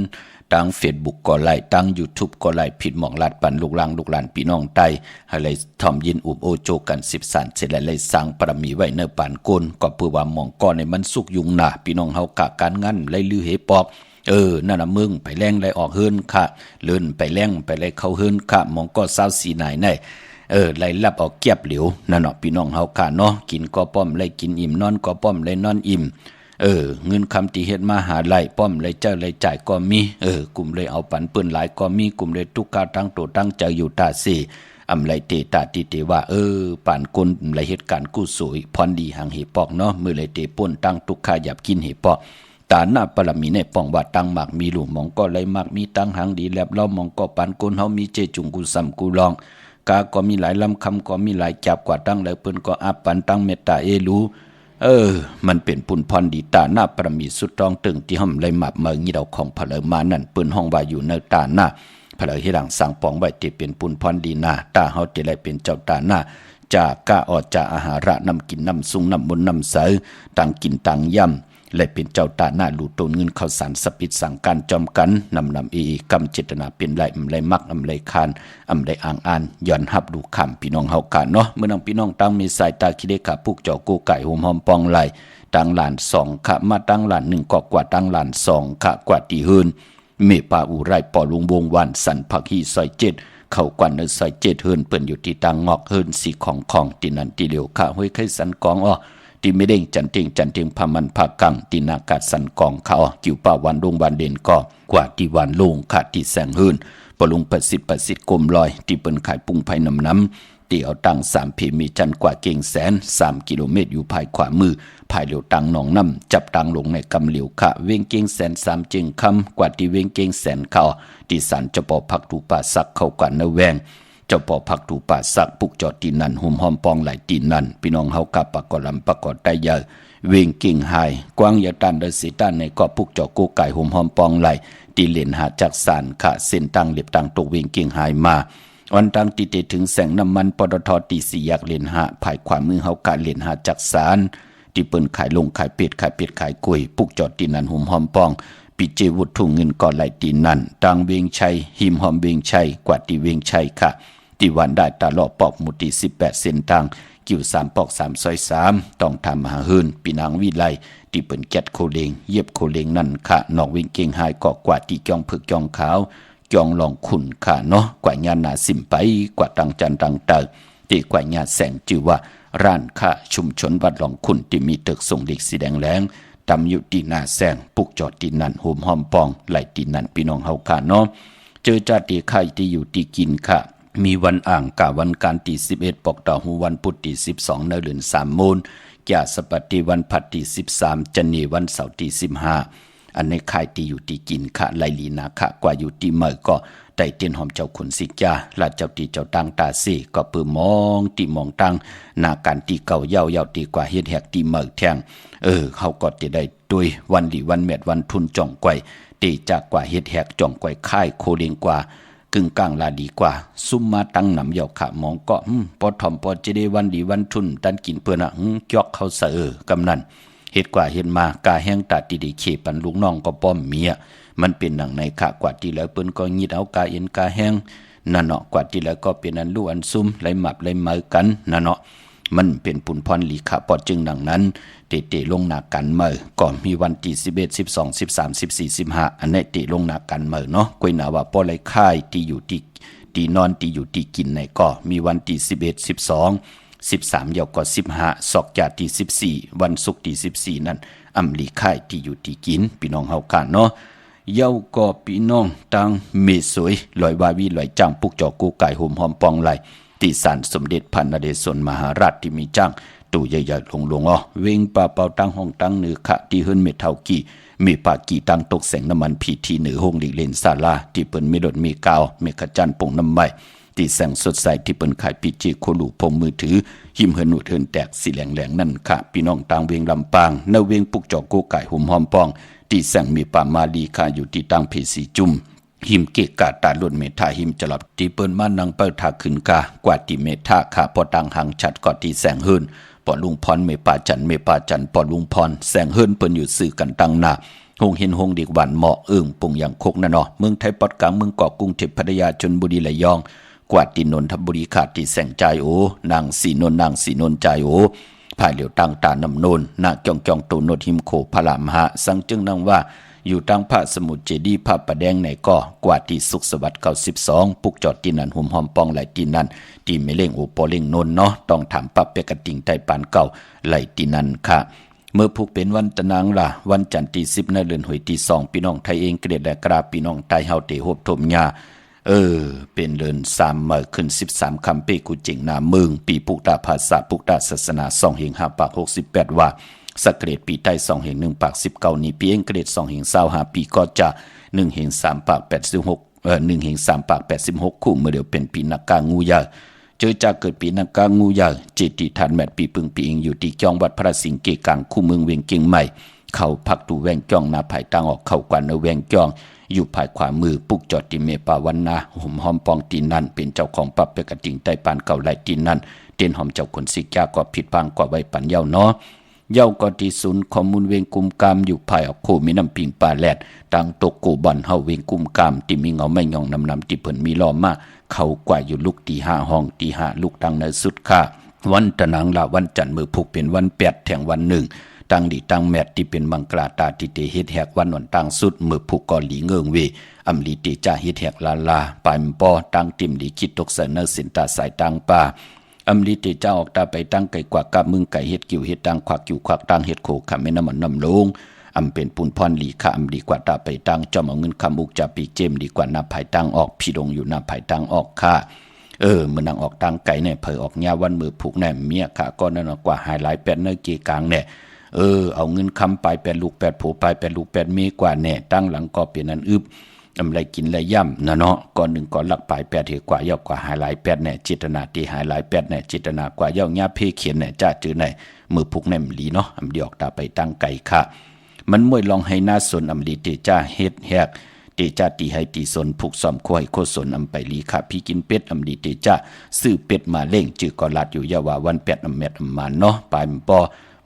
ตั้ง Facebook ก็ไลค์ตั้ง YouTube ก็ไลค์ผิดหมองลาดปันลูกหลานพี่น้องใต้ให้เลยถ่อมยินอุบโอโจกัน10 สันเสร็จแล้วเลยสร้างปรมีไว้เนื้อปานโกนก็เพื่อว่าหมองก้อนในมันสุกยุงหนาพี่น้องเฮากะการงั้นเลยลือเหปอกนั่นน่ะมึงไปแรงไรออกเฮิรนค่ะเลื่นไปแรงไปไรเข้าเฮิรนค่ะมองก็24ไหนไหนไรลับออกเก็บเหลียวนั่นเนาะพี่น้องเฮาค่ะเนาะกินก็ป้อมไรกินอิ่มนอนก็ป้อมไรนอนอิ่มเงินคำที่เฮ็ดมาหาไหลป้อมไรเจ้าไรจ่ายก็มีกลุ่มเลยเอาปันปืนหลายก็มีกลุ่มเลยทุกกาตั้งตัวตั้งใจอยู่ตาสีอำไรเตตาติเตว่าป่านคนไรเหตุการณ์กู้สวยพรดีหังเหปอกเนาะมือไรเตป่นตั้งทุกข้าหยับกินเหปอกตาหน้าปรมีในป้องว่าตังหมากมีหลุมมองก็ไรมากมีตังหางดีแลบเล่ามองก็ปันคนเฮามีเจจุงกูซ้ำกูลองกาก็มีหลายลำคำก็มีหลายจับกว่าตั้งหลายเปิ้นก็อับปันตั้งเมตตารู้มันเป็นปุ่นพรดีตาหน้าปรมีสุดตองตึงที่ห่มไรหมับเมืองงี้เราของพลมานั่นเปิ้นห้องว่าอยู่ในตาหน้าพลที่หลังสั่งปองไว้ที่เป็นปุ่นพรดีหน้าตาเฮาจะได้เป็นเจ้าตาหน้าจากกะออกจากอาหาระนำกินนำซุงนำบนนำเสยต่างกินต่างย่ำและเป็นเจ้าตาหน้าหลูตนเงินข้าวสารสปิดสั่งการจอมกันนำกำเจตนาเป็นไรไรมักไรคานไรอ่างอ่านย้อนหับดูคำพี่น้องเฮากันเนาะเมื่อน้องพี่น้องตั้งมีสายตาคิเดขาพุกเจ้ากูไก่ห่มหอมปองไหลตั้งหลาน2ค่ะมาตั้งหลาน1ก็กว่าตั้งหลาน2ค่ะกว่าตีหืน เมปาอูไรปอลุงวงวันสันผักฮีซอยเจ็ดเข้ากวนในซอยเจ็ดเฮินเปิ้นอยู่ที่ตังงอกเฮินสีของตีนันตีเหลียวข้าห้วยไข่สันกองอ้อที่ไม่เด้งจันเตียงพามันพากังตีนากาศสันกองข้าอ้อกิวป่าวันดงวันเด่นก็กว่าที่วันลงขาดที่แสงเฮินปอลุงประสิทธิ์กลมลอยที่เปิ้นขายปุงไผ่น้ำตีเอาตัง3เพมีจันกว่าเก่งแสน3กิโลเมตรอยู่ภายขวามือภายเหลียวตังหนองน้ำจับตังลงในกำเหลียวขะเวงเก่งแสน3จึงคำกว่าที่เวงเก่งแสนเขาที่สารเจ้าปอพักถูป่าสักเข้ากว่าเนแวงเจ้าปอพักถูป่าสักปุกจอดตีนันหุ่มหอมปองไหลตีนันพี่น้องเฮากับปากกอลำปากกอได้เยอะเวงเก่งหายกว้างยาตันเดสิตันในก็ปุกจอโกไก่หุ่มหอมปองไหลตีเหรียญหาจากสารขะเส้นตังเล็บตังตกเวงเก่งหายมาวันตังติเตถึงแสงน้ำมันปตทตีสี่อยากเหรียญหาภายขวามือเฮากาเหรียญหาจากสารที่เปิ้นขายลงขายเป็ดขายกล้วยปุกจอดตีนันหุ่มหอมปองปิเจวุฒุเงินก่อไหลตีนันตังเวงชัยหิมหอมเวงชัยกว่าตีเวงชัยค่ะตีวันได้ตาลอปอกมุตี18เส้นตังกิ่ว3ปอก3ซอย3ต้องทำหาเฮินปีนางวิไลที่เปิ้นแกดโคเลงเย็บโคเลงนั่นค่ะนอกเวงเก่งหายก็กว่าตีจ้องผึกจ้องขาวจองลองขุนค่ะเนาะกว่าญาณาสิมไปกว่าตังจันตังเตอตีกว่าญาแสงจือว่าร้านค่ะชุมชนวัดหลองขุนที่มีตึกส่งเด็กสีแดงแรงตำอยู่ที่หน้าแสงปุกจอดที่นั่นโหมหอมปองไหลที่นั่นพี่น้องเฮาค่ะเนาะเจอจาติไข่ที่อยู่ที่กินค่ะมีวันอ่างกะวันการที่11ปอกต่อหูวันพุธที่12ในเดือน3มูลแก่สปฏิวันผัดที่13จันนีวันเสาร์ที่15อันในค่ายที่อยู่ที่กินค่ะไลลีนาค่ะกว่าอยู่ที่เมื่อก็ได้เตียนหอมเจ้าขุนสิกาลาเจ้าตีเจ้าตังตาซีก็เปื้อมองตีมองตังนาการตีเก่าเย้าตีกว่าเฮ็ดแหกตีเมื่อแทงเขาก็จะได้ด้วยวันดีวันแมดวันทุนจ่องไกวตีจากกว่าเฮ็ดแหกจ่องไกวค่ายโคเลงกว่ากึ่งกลางลาดีกว่าซุ่มมาตั้งหนำเหยาขะมองก็ปอถ่อมปอจะได้วันดีวันทุนดันกินเพื่อนจอกเขาเสกำนันเฮ็ดกว่าเฮ็ดมากาแห้งตาตีดีเขปันลุงน้องก็ป้อมเมียมันเป็นหนังในขะกว่าที่แล้วเปิ้นก็งิดเอากาเอ็นกาแห้งนั่นเนาะกว่าที่แล้วก็เป็นอันลู่อันซุ่มไหลหมับไหลเมือกันนั่นเนาะมันเป็นปุ่นพรลีขะปอจึงดังนั้นเตลงหนากันเมื่อก็มีวันที่11 12 13 14 15อันนี้เตลงหนากันเมื่อเนาะกวยหนาว่าปอไหลค่ายที่อยู่ที่นอนที่อยู่ที่กินในก็มีวันที่11 12 13เยาก็15ศอกจาที่14วันศุกร์ที่14นั่นอำลีค่ายที่อยู่ที่กินพี่น้องเฮากันเนาะเยาก็พี่น้องตังเมสวยลอยวาวีลอยจ้างปุกจอกูไก่โหมหอมปองไหลที่ศาลสมเด็จพระนเรศวรมหาราชที่มีจ้างตู้ใหญ่ๆลงเวงป่าเป่าตั้งห้องตั้งเหนือขะที่เฮิรนเมเท่ากี่มีปากี่ตั้งตกแสงน้ำมันพีทีเหนือห้องหลีกเลนศาลาที่เปิ้นมีรถมีกาวมีขจันปงน้ำใบที่แสงสดใสที่เปิ้นขายปีจีโคลูพงมือถือหิมเฮิรนุดเฮิรนแตกสีแหลงนั่นค่ะพี่น้องต่างเวงลำปางเนเวงปุกจอกูไก่หุ่มหอมปองที่แสงมีป่ามาลีค่ะอยู่ที่ตั้งเพสีจุ่มหิมเกกาตาล้วนเมธาหิมจลับที่เปิ้นมานังเปิ้ลทาขึ้นกากว่าที่เมธาค่ะพอตังหังชัดก็ที่แสงเฮิรนปอลุงพรเมป่าจันปอลุงพรแสงเฮิรนเปิ้นอยู่สื่อกันตั้งหน้าหงเห็นหงเด็กหวานเหมาะปุงอย่างคกนั่นเนาะเมืองไทยปอดกลางเมืองเกาะกรุงเทพพัทยาชลบุรีระยองกว่าที่นนทบุรีขาดที่แสงใจโอนางสีนนใจโอภายเหลียวตั้งตาน้ำนนนาจองตูนดหิมโขพระรามหะสังจึงนั่งว่าอยู่ตั้งพระสมุทรเจดีย์พระประแดงในก็กว่าที่สุขสวัสดิ์92ปุกจอดที่นั่นหุ่มหอมปองไหลที่นั่นที่ไม่เล่งโอปอเล่งนนเนาะต้องถามปับเปกติงไตปานเก่าไหลที่นั่นค่ะเมื่อผูกเป็นวันตะนางล่ะวันจันทร์ที่10ในเดือนหวยที่2พี่น้องไทยเองเกรดและกราบพี่น้องไทยเฮาเตโหบถมยาเป็นเดือน3เมื่อขึ้น13คำเปกุจิงนาเมืองปีปุกตาภาษาปุกตาศาสนา2เฮง5ปาก68ว่าสเกรดปีใต้2เฮง1ปาก19นี้ปีเองเกรด2เฮง25ปีก็จะ1เฮง3ปาก861เฮง3ปาก86คู่เมื่อเดียวเป็นปีนักกางูยาเจอจากเกิดปีนักกางูยาเจติทันแมดปีปึงปีเองอยู่ที่จองวัดพระสิงห์เกกังคู่เมืองเวียงเกียงใหม่เขาพักตูแวงจ้องนาภายตั้งออกเข้ากว่าเนแวงจ้องอยู่ภายขวามือปุกจอดที่เมปาวันนาห่มหอมปองตีนั่นเป็นเจ้าของปับเปกติงใต้ปานเก่าไหลตีนั่นเตียนหอมเจ้าคนสิกาก็ผิดพังกว่าไว้ปันเย้าเนาะเย้าก็ที่ศูนย์ข้อมูลเวงกุมกามอยู่ภายออกโคมีน้ำปิงป่าแลดตังตกกูบันเฮาเวงกุมกามที่มีเงาไม่ยองนำที่เพิ่นมีล้อมาเขากว่าอยู่ลูกตี5ห้องตี5ลูกตังในสุดค่ะวันตะนังละวันจันทร์มือผูกเป็นวัน8แถงวัน1 ตั้งดีตั้งแมตที่เป็นมังกราตาติเตเฮ็ดแหกวันวันตั้งสุดมือผูกกอหลีเงิงเวอำลีติจ่าเฮ็ดแหกลาลาปายมปอตั้งติมดีคิดตกเสนอสินตาสายตังป่าอำลีติเจ้าออกตาไปตั้งไก่กว่ากับมึงไก่เฮ็ดกิ่วเฮ็ดตังควักกิ่วควักตังเฮ็ดโคขำแม่น้ำมันน้ำลงอำเป็นปุนพรหลีขามดีกว่าตาไปตั้งจอมเอาเงินคำอุกจะปีเจมดีกว่านับภายตั้งออกพี่ดงอยู่นับภายตั้งออกค่ะมือนางออกตังไก่เนี่ยเผยออกญาวันมือผูกแน่เมียค่ะก็นั่นกว่าหายหลายแปดเนื้อเกกลางเนี่ยเอาเงินคำไปแปดลูกแปดผูไปแปดลูกแปดเมียกว่าเนี่ยตั้งหลังก็เปลี่ยนนั้นอึบอำไรกินไรย่ำนะเนาะก่อนหนึ่งก่อนหลักปลายแปดเหกว่าเย่ากว่าหายหลายแปดเนี่ยจิตนาตีหายหลายแปดเนี่ยจิตนากว่าเย่าญาเพเขียนเนี่ยจ้าจือเนี่ยมือผูกแน่มลีเนาะอำเดียอกตาไปตั้งไก่ค่ะมันมวยลองให้หน้าสนอำลีเตจ้าเฮ็ดแหกเตจ้าตีให้ตีสนผูกซ่อมควายโคสนอำไปลีค่ะพี่กินเป็ดอำลีเตจ้าซื้อเป็ดมาเล่งจื้อกอลัดอยู่ยาว่าวันแปดอำเม็ดอำมาเนาะปลายปอ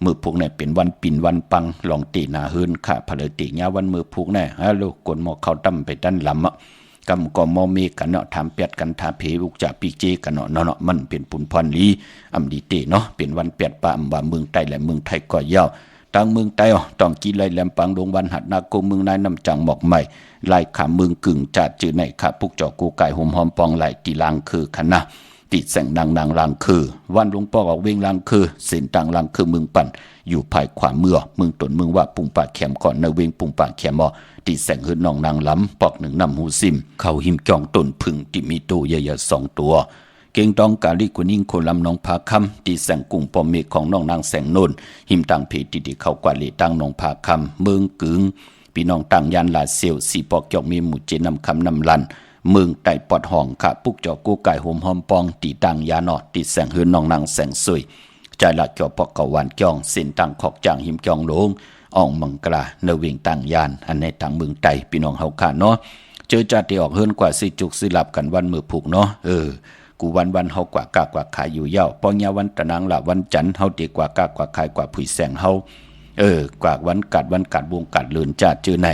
มือผูกเนี่ยเป็นวันปิ่นวันปังลองตีนาเฮินค่ะผะเลยตีญาวันมือผูกเนี่ยฮัลโหลกนหมอเข้าตั้มไปด้านลำกำก็มอเมกันเนาะถามเป็ดกันทาเพอุกจะปีเจกันเนาะมันเป็นปุนพรลีอำดีเตเนาะเป็นวันเป็ดปะอำว่าเมืองใต้และเมืองไทยก็ยาวทางเมืองใต้ต้องกินไรแหลมปังดงวันหัดนาโกเมืองนายน้ำจังหมอกใหม่ไล่ขาเมืองกึ่งจัดจื้อในขาปุกจอกูไก่หอมหอมปองไหลตีลางคือคณะติดแสงนางลางคือวันหลวงพ่อออกเวงลางคือเส้นต่างลางคือเมืองปั่นอยู่ภายขวาเมืองตนเมืองว่าปุงปากแขมก่อนในเวงปุงปากแขมติดแสงหืนนองนางล้ำปอกหนึ่งน้ำหูซิมเข้าหิมจ้องต้นพึ่งที่มีตัวใหญ่ๆ2 ตัวเก่งตองกาลิกุนิ่งโคลำนองพาคำตีแสงกุ้งปอมเมฆของน้องนางแสงโนนหิมตังเพติดิเข้ากว่าเลตังนองพาคำเมืองกึ่งพี่น้องตังยานลาเซียวสีปอกจอกมีหมู่เจนำคำนำลันเมืองไต่ปอดห้องขาปุกจอกูไก่หอมหอมปองตีตังยานอตีแสงหืนน้องนางแสงสวยใจละจอปอกกวานจองเส้นตังขอกจางหิมจองโลงอ่องมังกราเนเวงตังยานอันในตังเมืองไต่พี่น้องเฮาขาเนาะเจอจัดที่ออกเฮิรนกว่าสิจุกสิหลับกันวันมือผูกเนาะกูวันเฮากว่ากากว่าขายอยู่เย้าปองยาวันตะนางละวันจันทร์เฮาตีกว่ากากว่าขายกว่าผุยแสงเฮากว่าวันกัดวงกัดเลือนจ้าจื้อไหน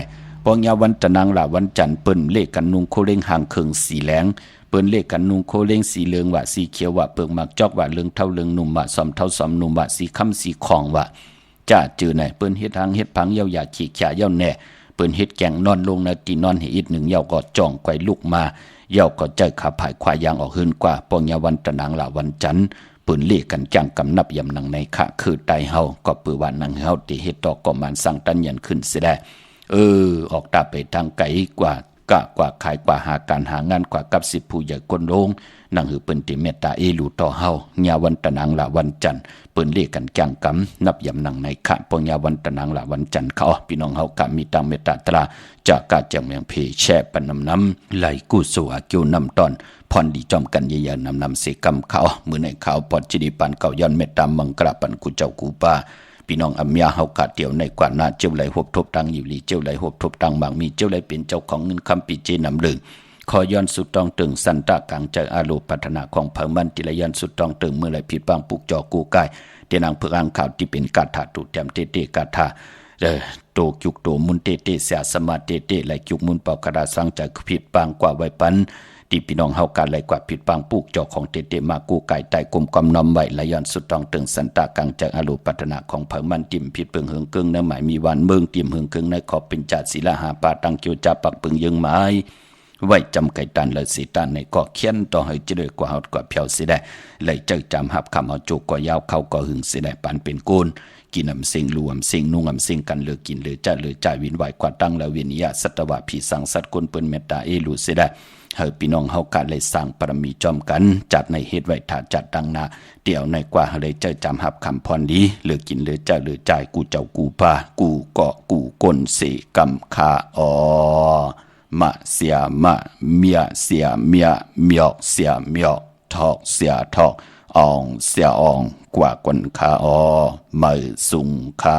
ปองยาวันตะนางละวันจันทร์เปิ้นเลขกันนุงโคเล้งห่างเคิงสีแหลงเปิ้นเลขกันนุงโคเล้งสีเหลืองว่าสีเขียวว่าเปิงมักจอกว่าเหลืองเท่าเหลืองหนุ่มว่าซอมเท่าซอมหนุ่มว่าสีค่ำสีคองว่าจ้าจื้อไหนเปิ้นเฮ็ดทางเฮ็ดพังเย้าอย่าขี้ขยาเย้าแน่เปิ้นเฮ็ดแกงนอนลงนาตีนอนให้อีกหนึ่งเย้าก็จ้องไกวลุกมาเย้าก็ใจขาผายควายยางออกหืนกว่าปองยาวันตะนางละวันจันทร์ปืนเล่กันจังกำนับยำนังในขะคือไตเฮาก็ปือว่านังเฮาติเฮ็ดต่อก็มันสั่งตันยันขึ้นเสียได้ออกตาไปทางไกลกว่ากะกว่าขายกว่าหาการหางานกว่ากับ10ผู้ใหญ่คนโรงนังหือเปิ้นติเมตตาลูต่อเฮายาวันตะนางละวันจันทร์ปืนเล่กันจังกำนับยำนังในขะปองยาวันตะนางละวันจันทร์เขาพี่น้องเฮากะมีตังเมตตาตราจากกาจังเมืองเพแช่ปนน้ำไหลกู้สู่อาเกียวนำตอนพรดีจอมกันเยียนำเสกำเขามือในเขาปอดจิดีปันเก่าย้อนเมตตามังกระปันกุเจ้ากูป้าพี่น้องอำยาเฮากะเตียวในกว่านาเจ้าไหลหบทบตังอยู่ลีเจ้าไหลหบทบตังบางมีเจ้าไหลเป็นเจ้าของเงินคำปีเจนำลึงขอย้อนสุดตองตึงสันตะกลางใจอาโลพัฒนาของเผ่ามันติละยันสุดตองตึงเมื่อไหลผิดบางปุกจอกูกายเตนางเพื่ออ่างข่าวที่เป็นกาถาตุแถมเตกาถาโตจุกโตมุนเตเสียสมาเตไหลจุกมุนเป่ากระดาสังใจผิดบางกว่าไว้ปันที่พี่น้องเฮากันไหลกว่าผิดบางปุกจอของเตมากูไก่ไต่กลมกำนำไว้ละยันสุดตองตึงสันตะกลางใจอาโลพัฒนาของเผ่ามันติ่มผิดเปิงเฮืองเกิงในหมายมีวันเมืองติ่มเฮืองเกิงในขอบเป็นจัดศิลาหาปาตังเกียวจับปักปึงยังไม้ไว้จำไก่ตันเลยสีตันในก็เขียนต่อให้จะด้วยกว่าเฮากว่าเพียวสิได้เลยเจ้าจำหับคำเฮาโจกกว่ายาวเข้าก็หึงสิได้ปานเป็นโกนกินอำสิงรวมสิงนุ่งอำสิงกันเลือกินเลือจ่าเลือจ่ายวินไหวกว่าตั้งแล้ววินยาสัตวะผีสังสัตคนเปิ้นเมตตาลูสิได้เฮาพี่น้องเฮากันเลยสร้างปรมีจอมกันจัดในเฮ็ดไว้ถ้าจัดดังนาเดี๋ยวในกว่าเลยเจ้าจำหับคำพรดีเลือกินเลือจ่าเลือจ่ายกูเจ้ากูป้ากูเกาะกูก้นเสกำคามะเสียมะเมียเสียเมียเมียกเสียเมียกทอกเสียทอกอ่องเสียอ่องกว่ากวนคามือสุงคา